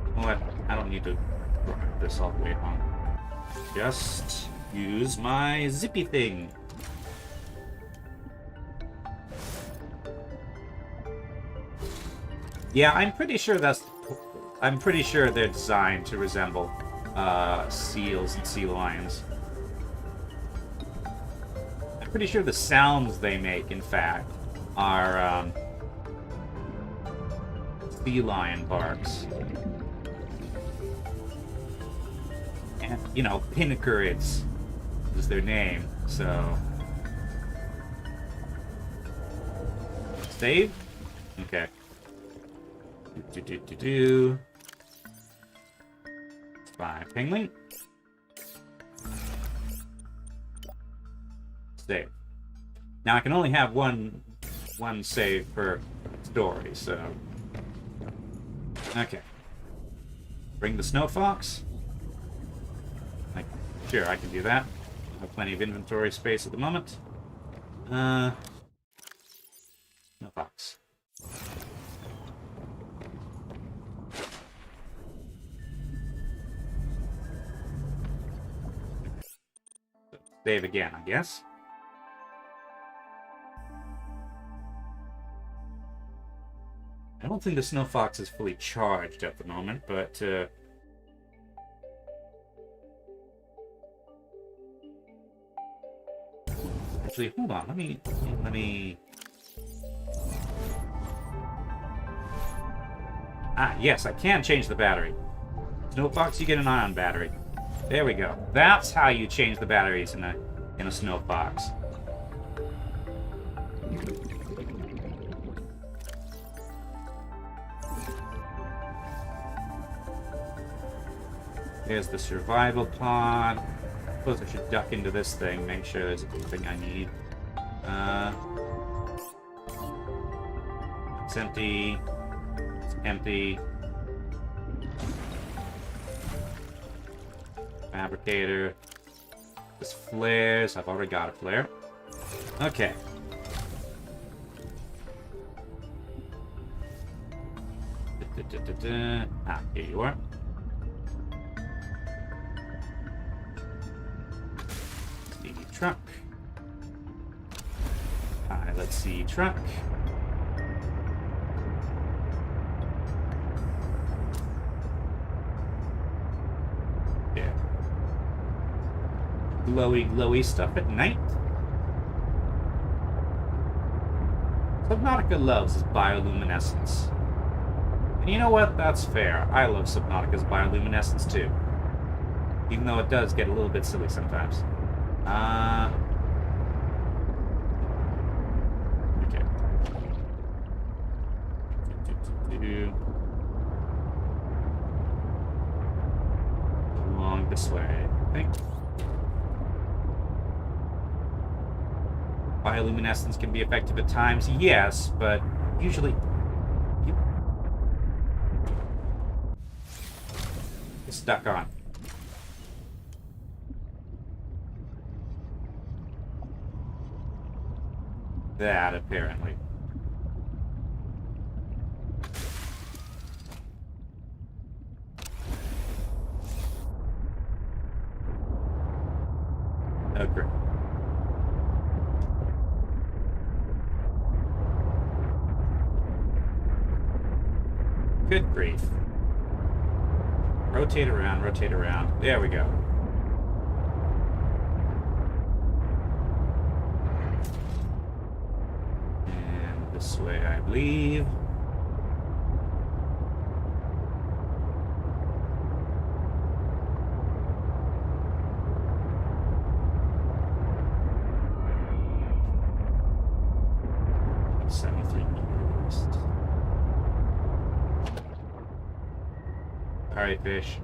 You know what? I don't need to drive this all the way home. Just use my zippy thing. Yeah, I'm pretty sure they're designed to resemble seals and sea lions. I'm pretty sure the sounds they make, in fact, are sea lion barks. And, you know, pinnipeds is their name, so... Save? Okay. Spy penguin. Save. Now I can only have one save per story, so... Okay. Bring the snow fox. Sure, I can do that. I have plenty of inventory space at the moment. No box. Save again, I guess. I don't think the Snow Fox is fully charged at the moment, but actually, hold on. Let me. Ah, yes, I can change the battery. Snow Fox, you get an ion battery. There we go. That's how you change the batteries in a Snow Fox. There's the survival pod. I suppose I should duck into this thing, make sure there's everything I need. It's empty. It's empty. Fabricator. This flares. I've already got a flare. Okay. Ah, here you are. See truck. Alright, let's see truck. Yeah. Glowy stuff at night. Subnautica loves his bioluminescence. And you know what? That's fair. I love Subnautica's bioluminescence too. Even though it does get a little bit silly sometimes. Okay. Along this way, I think. Bioluminescence can be effective at times, yes, but usually... It's stuck on. That, apparently. Oh, great. Good grief. Rotate around, rotate around. There we go. And this way, I believe. Alright, fish.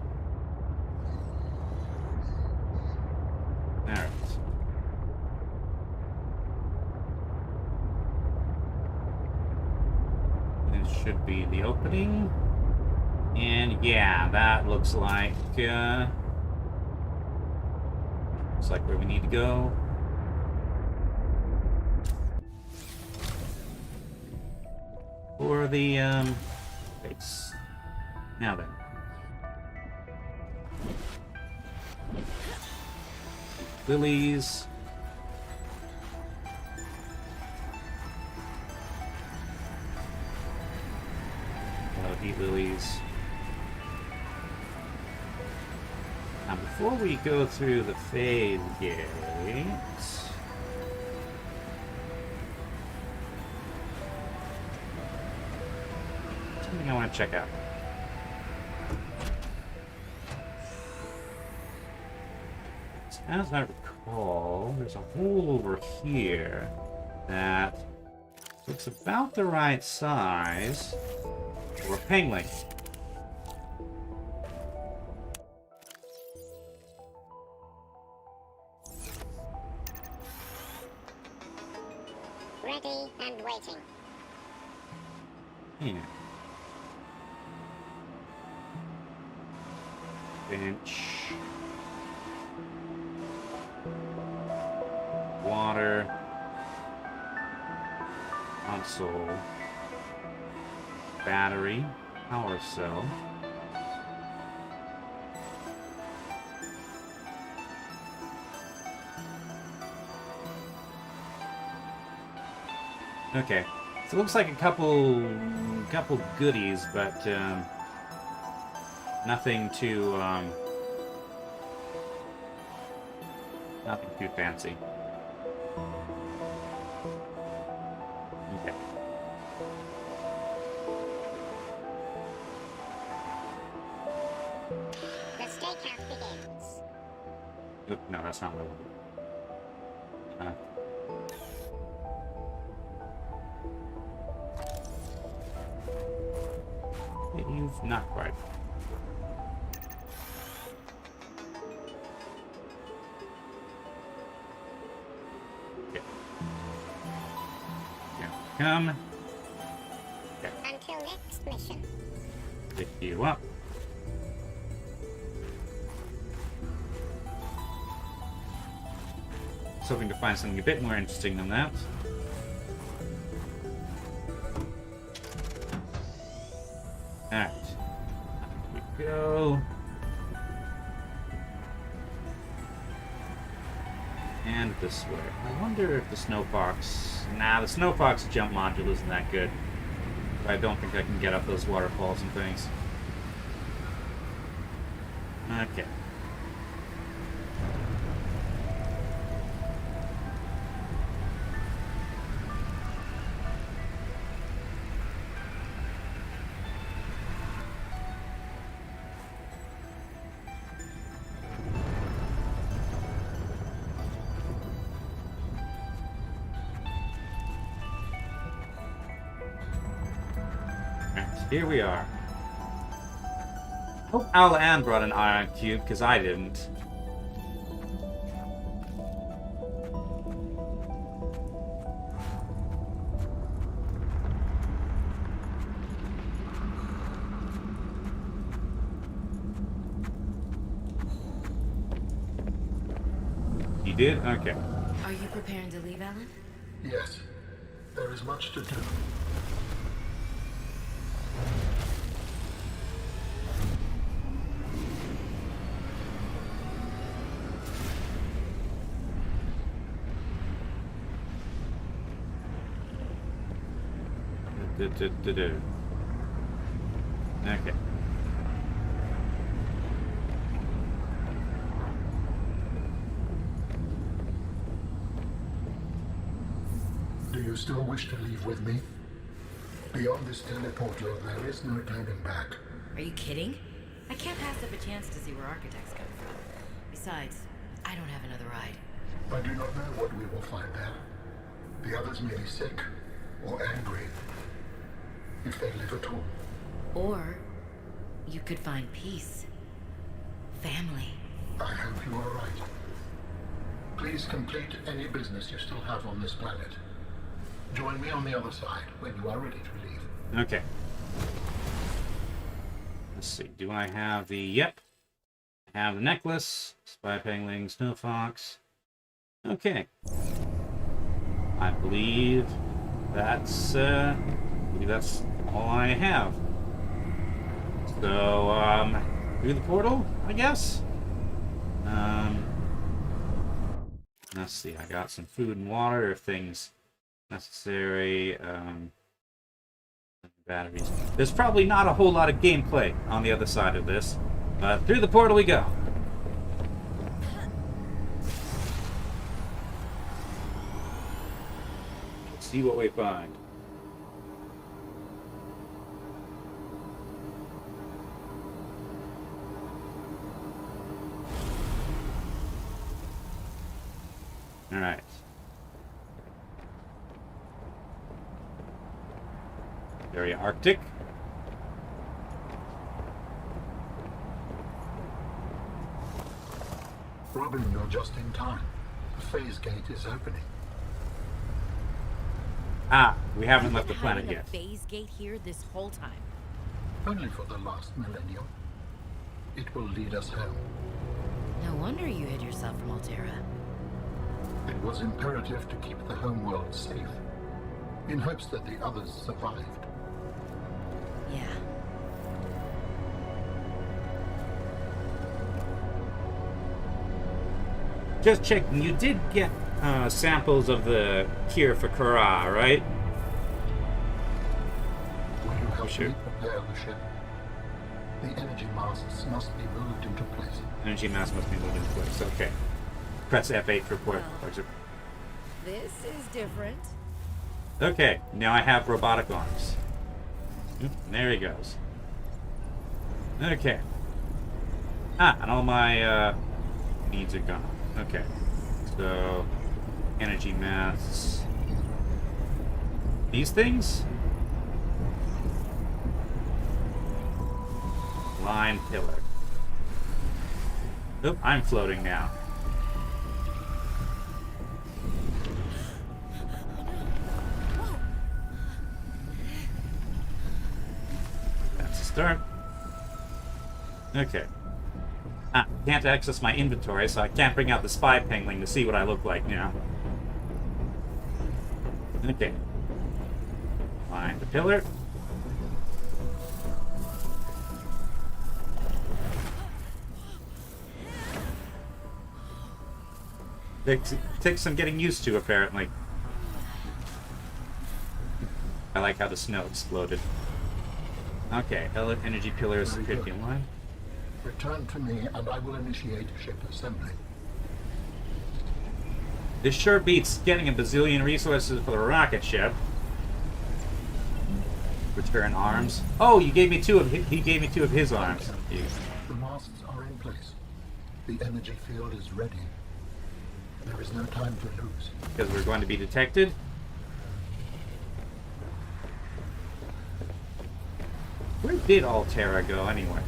Alright. This should be the opening. And yeah, that looks like where we need to go. For the base. Now then. Lilies. Heat lilies. Now, before we go through the phase gate, something I want to check out. As I recall, there's a hole over here that looks about the right size for a pangling. Ready and waiting. Yeah. Bench. water. Console. Battery. Power cell. Okay, so it looks like a couple goodies, but nothing too nothing too fancy. Okay. The stakeout begins. Oop, no, that's not what I wanted. You've not quite. Okay. Here we come. Okay. Until next mission. Pick you up. I was hoping to find something a bit more interesting than that. Alright. Here we go. And this way. I wonder if the Snow Fox... Nah, the Snow Fox jump module isn't that good. I don't think I can get up those waterfalls and things. Okay. Here we are. Hope Al Ann brought an ion cube, because I didn't. You did? Okay. Are you preparing to leave, Alan? Yes, there is much to do. Okay. Do you still wish to leave with me? Beyond this teleporter, there is no turning back. Are you kidding? I can't pass up a chance to see where architects come from. Besides, I don't have another ride. I do not know what we will find there. The others may be sick or angry, if they live at all. Or you could find peace. Family. I hope you are right. Please complete any business you still have on this planet. Join me on the other side when you are ready to leave. Okay. Let's see. Do I have the... Yep. I have the necklace. Spy Pangling, Snow Fox. Okay. I believe that's all I have. So, through the portal, I guess? Let's see. I got some food and water if things necessary. Batteries. There's probably not a whole lot of gameplay on the other side of this, but through the portal we go. Let's see what we find. All right. Very Arctic. Robin, you're just in time. The phase gate is opening. Ah, we haven't left the You've been planet hiding yet. a phase gate here this whole time. Only for the last millennium. It will lead us home. No wonder you hid yourself from Altera. It was imperative to keep the homeworld safe, in hopes that the others survived. Yeah. Just checking, you did get samples of the cure for Brrrr, right? Will you help Sure. me prepare the ship? The energy masts must be moved into place. Energy mass must be moved into place. Okay. Press F8 for port. This is different. Okay, now I have robotic arms. There he goes. Okay. Ah, and all my needs are gone. Okay. So, energy mass. These things? Line pillar. Oop, I'm floating now. That's a start. Okay. Ah, can't access my inventory, so I can't bring out the spy penguin to see what I look like now. Okay. Find the pillar. Takes some getting used to, apparently. I like how the snow exploded. Okay, energy pillars, 51. Return to me and I will initiate ship assembly. This sure beats getting a bazillion resources for the rocket ship. Return arms. Oh, you gave me two of he gave me two of his arms. You. The masts are in place. The energy field is ready. There is no time to lose. Because we're going to be detected. Where did Altera go anyway?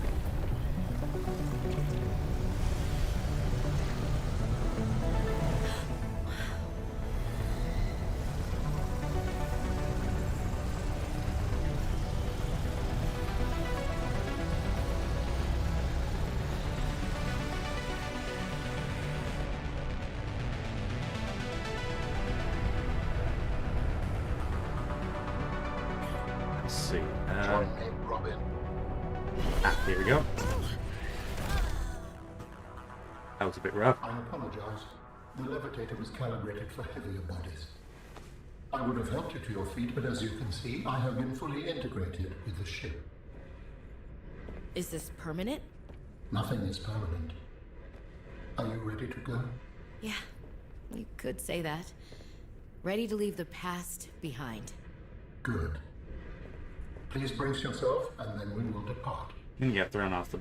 Let's see. Join me, Robin. Here we go. That was a bit rough. I apologize. The levitator was calibrated for heavier bodies. I would have helped you to your feet, but as you can see, I have been fully integrated with the ship. Is this permanent? Nothing is permanent. Are you ready to go? Yeah, you could say that. Ready to leave the past behind. Good. Please brace yourself, and then we will depart. I'm gonna get thrown off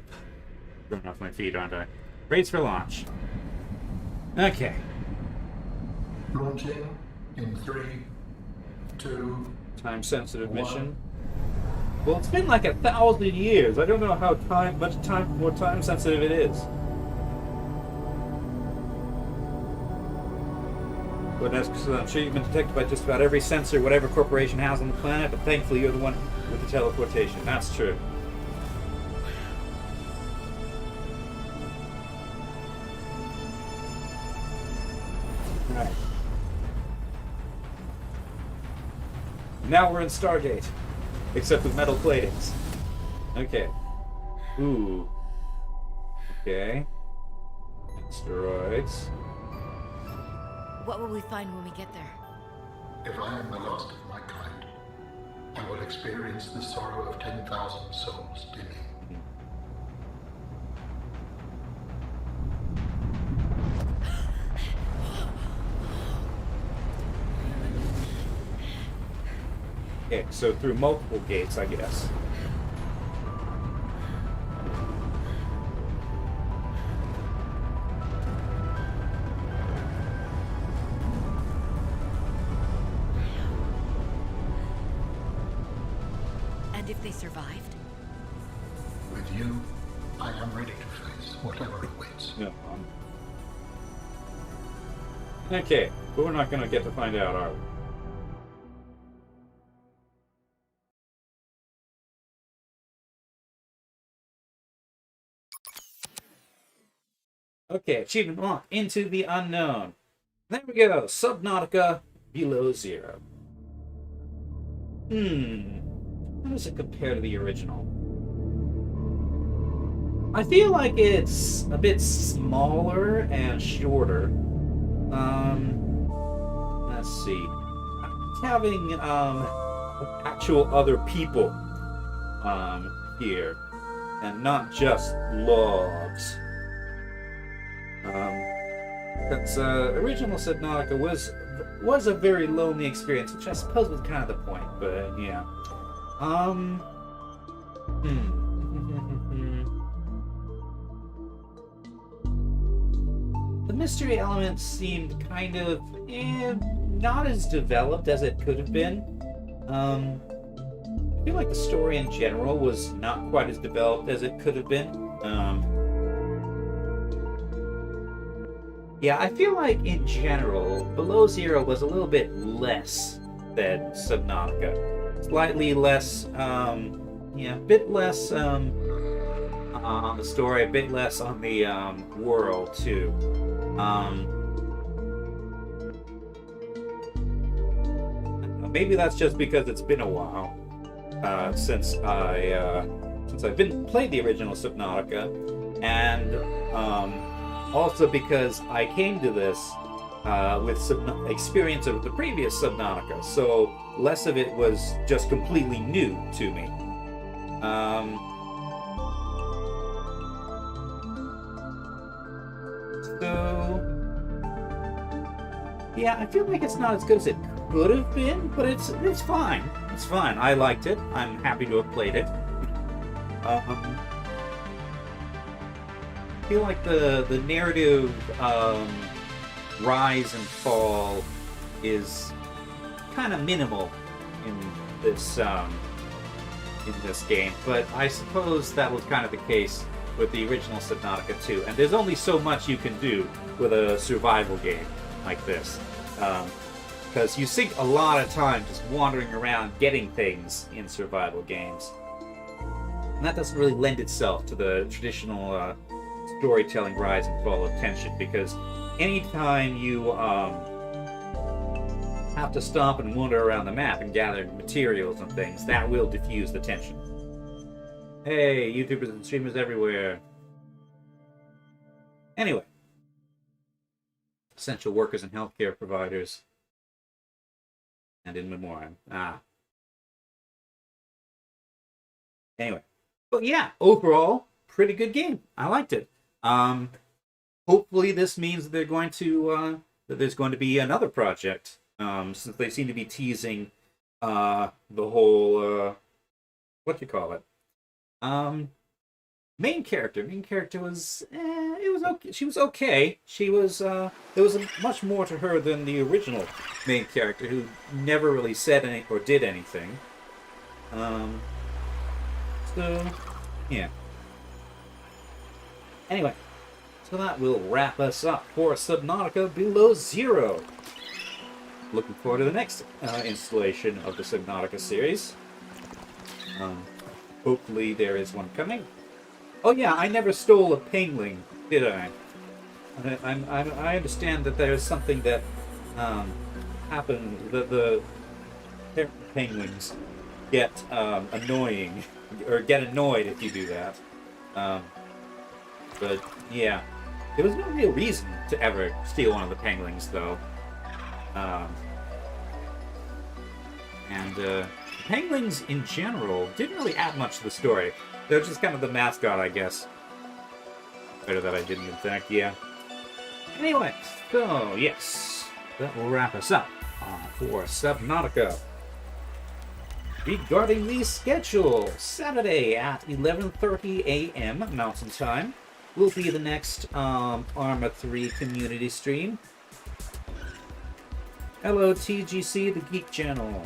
my feet, aren't I? Rates for launch. Okay. Launching in 3, 2, Time sensitive One. mission. Well, it's been like 1,000 years. I don't know how more time sensitive it is. But I'm sure you've been detected by just about every sensor whatever corporation has on the planet, but thankfully you're the one with the teleportation. That's true. Right. Now we're in Stargate. Except with metal platings. Okay. Ooh. Okay. Asteroids. What will we find when we get there? If I am the last of my kind, I will experience the sorrow of 10,000 souls dimming. Okay, so through multiple gates, I guess. And if they survived? With you, I am ready to face whatever awaits. No. Okay, but we're not going to get to find out, are we? Okay, achievement unlocked. Into the unknown. There we go. Subnautica Below Zero. How does it compare to the original? I feel like it's a bit smaller and shorter. Let's see. Having actual other people here, and not just logs. Because original Subnautica was a very lonely experience, which I suppose was kind of the point. But yeah. The mystery element seemed kind of not as developed as it could have been. I feel like the story in general was not quite as developed as it could have been. Yeah, I feel like in general, Below Zero was a little bit less than Subnautica. Slightly less, a bit less on the story, a bit less on the world too. Maybe that's just because it's been a while since I've played the original Subnautica, and also because I came to this with experience of the previous Subnautica, so less of it was just completely new to me. So yeah, I feel like it's not as good as it could have been, but it's fine. It's fine. I liked it. I'm happy to have played it. I feel like the narrative rise and fall is kind of minimal in this game, but I suppose that was kind of the case with the original Subnautica too. And there's only so much you can do with a survival game like this, because you sink a lot of time just wandering around getting things in survival games, and that doesn't really lend itself to the traditional storytelling rise and fall of tension, because anytime you have to stop and wander around the map and gather materials and things, that will diffuse the tension. Hey, YouTubers and streamers everywhere. Anyway. Essential workers and healthcare providers. And in memoriam. Anyway. But yeah, overall, pretty good game. I liked it. Hopefully this means that they're going to that there's going to be another project. Since they seem to be teasing the whole what you call it? Main character was it was okay. She was okay. She was there was much more to her than the original main character, who never really said any or did anything. So yeah. Anyway, so that will wrap us up for Subnautica Below Zero. Looking forward to the next installation of the Subnautica series. Hopefully there is one coming. Oh yeah, I never stole a penguin, did I? I understand that there is something that happened. The penguins get annoying, or get annoyed if you do that. But yeah, there was no real reason to ever steal one of the penguins, though. Penguins in general didn't really add much to the story. They're just kind of the mascot, I guess. Better that I didn't even think, yeah. Anyway, so yes, that will wrap us up for Subnautica. Regarding the schedule, Saturday at 11:30 a.m. Mountain Time will be the next Arma 3 community stream. Hello, TGC, the Geek Channel.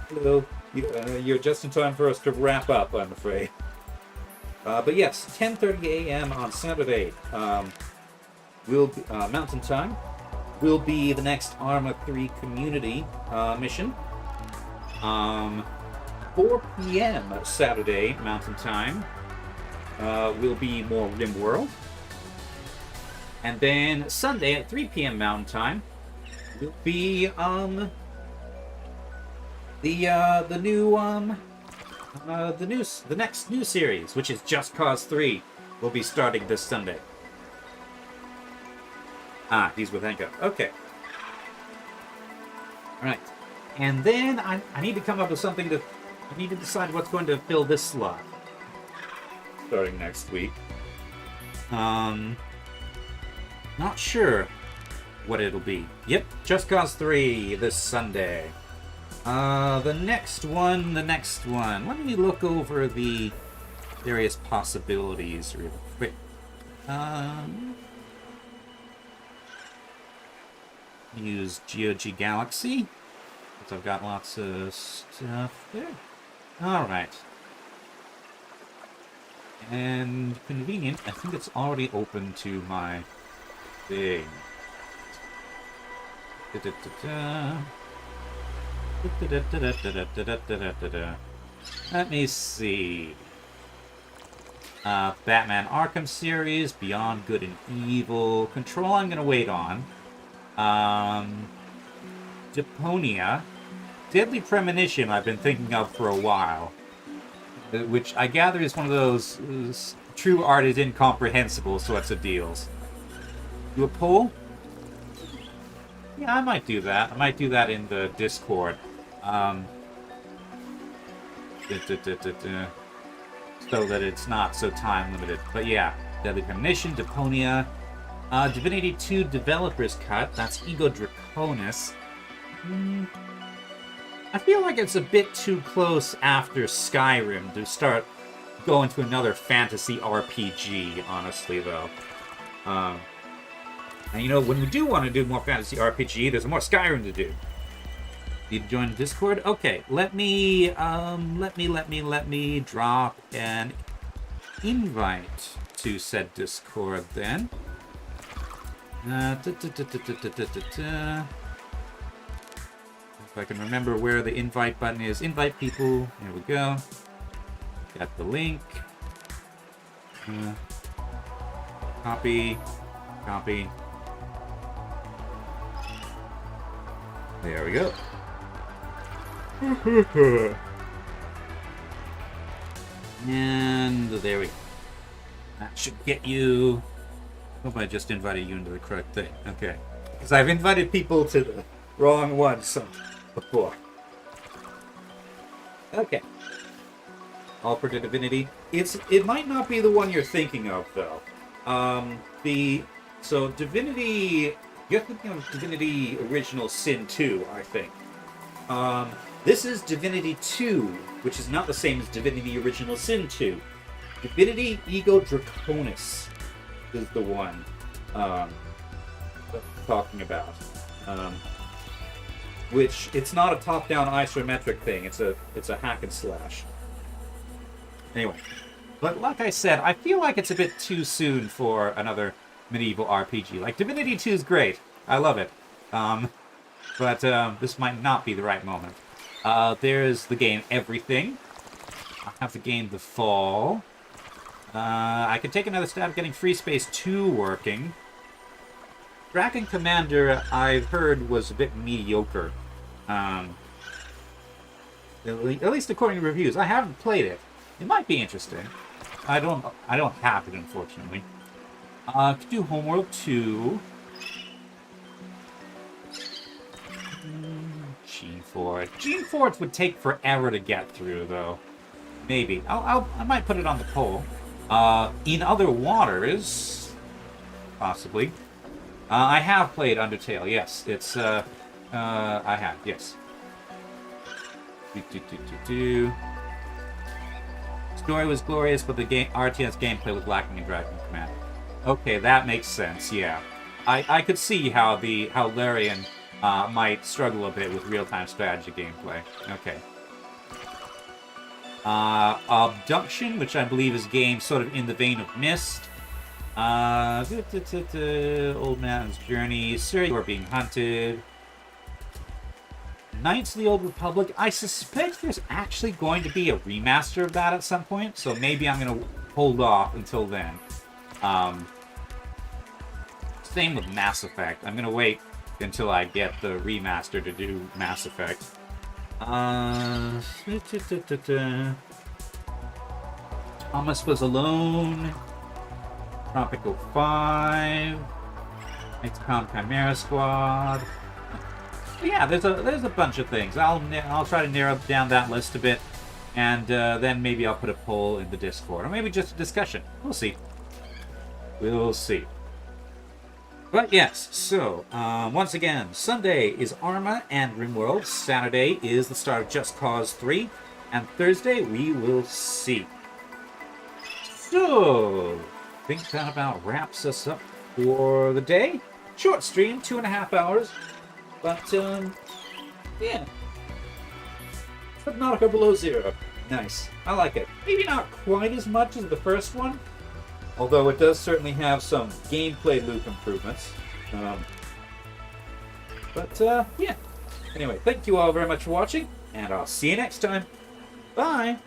Hello. You're just in time for us to wrap up, I'm afraid. But yes, 10:30 a.m. on Saturday, Mountain Time, will be the next Arma 3 community mission. 4 p.m. Saturday, Mountain Time, will be more RimWorld. And then Sunday at 3 p.m. Mountain Time will be the next new series, which is Just Cause 3, will be starting this Sunday. Ah, he's with Enka. Okay. Alright. And then I need to come up with something to... I need to decide what's going to fill this slot. Starting next week. Not sure what it'll be. Yep, Just Cause 3 this Sunday. The next one. Let me look over the various possibilities real quick. Use GOG Galaxy, because I've got lots of stuff there. Alright. And convenient, I think it's already open to my thing. Let me see. Batman Arkham series, Beyond Good and Evil. Control I'm gonna wait on. Deponia. Deadly Premonition I've been thinking of for a while. Which I gather is one of those true art is incomprehensible sorts of deals. Do a poll? Yeah, I might do that. I might do that in the Discord. So that it's not so time limited. But yeah, Deadly Premonition, Deponia, Divinity 2 Developer's Cut, that's Ego Draconis. I feel like it's a bit too close after Skyrim to start going to another fantasy RPG, honestly, though. And you know, when we do want to do more fantasy RPG, there's more Skyrim to do. Need to join the Discord? Okay, let me drop an invite to said Discord then. If I can remember where the invite button is. Invite people. There we go. Got the link. Copy. Copy. There we go. And there we go. That should get you... Hope I just invited you into the correct thing. Okay. Because I've invited people to the wrong one before. Okay. All for Divinity. It might not be the one you're thinking of, though. So Divinity... You're thinking of Divinity Original Sin 2, I think. This is Divinity 2, which is not the same as Divinity Original Sin 2. Divinity Ego Draconis is the one that I'm talking about. Which, it's not a top-down isometric thing, it's a hack and slash. Anyway, but like I said, I feel like it's a bit too soon for another medieval RPG. Like, Divinity 2 is great. I love it. But this might not be the right moment. There's the game Everything. I have the game The Fall. I could take another stab at getting Free Space 2 working. Dragon Commander, I've heard, was a bit mediocre. At least according to reviews. I haven't played it. It might be interesting. I don't have it, unfortunately. Could do Homeworld 2. Gene Forge. Gene Forge would take forever to get through, though. Maybe. I might put it on the poll. In Other Waters, possibly. I have played Undertale. Yes, it's I have. Yes. Story was glorious, but the RTS gameplay was lacking in Dragon Command. Okay, that makes sense. Yeah, I could see how Larian might struggle a bit with real-time strategy gameplay. Okay. Abduction, which I believe is a game sort of in the vein of Myst. Old Man's Journey. Sir, you are being hunted. Knights of the Old Republic. I suspect there's actually going to be a remaster of that at some point, so maybe I'm going to hold off until then. Same with Mass Effect. I'm going to wait until I get the remaster to do Mass Effect. Thomas Was Alone, Tropical 5, XCOM Chimera Squad. Yeah, there's a bunch of things. I'll try to narrow down that list a bit, and then maybe I'll put a poll in the Discord, or maybe just a discussion. We'll see. We'll see. But yes, so once again, Sunday is Arma and RimWorld. Saturday is the start of Just Cause 3, and Thursday we will see. So, I think that about wraps us up for the day. Short stream, 2.5 hours. But, yeah. Subnautica Below Zero. Nice. I like it. Maybe not quite as much as the first one, although it does certainly have some gameplay loop improvements. Yeah. Anyway, thank you all very much for watching, and I'll see you next time. Bye!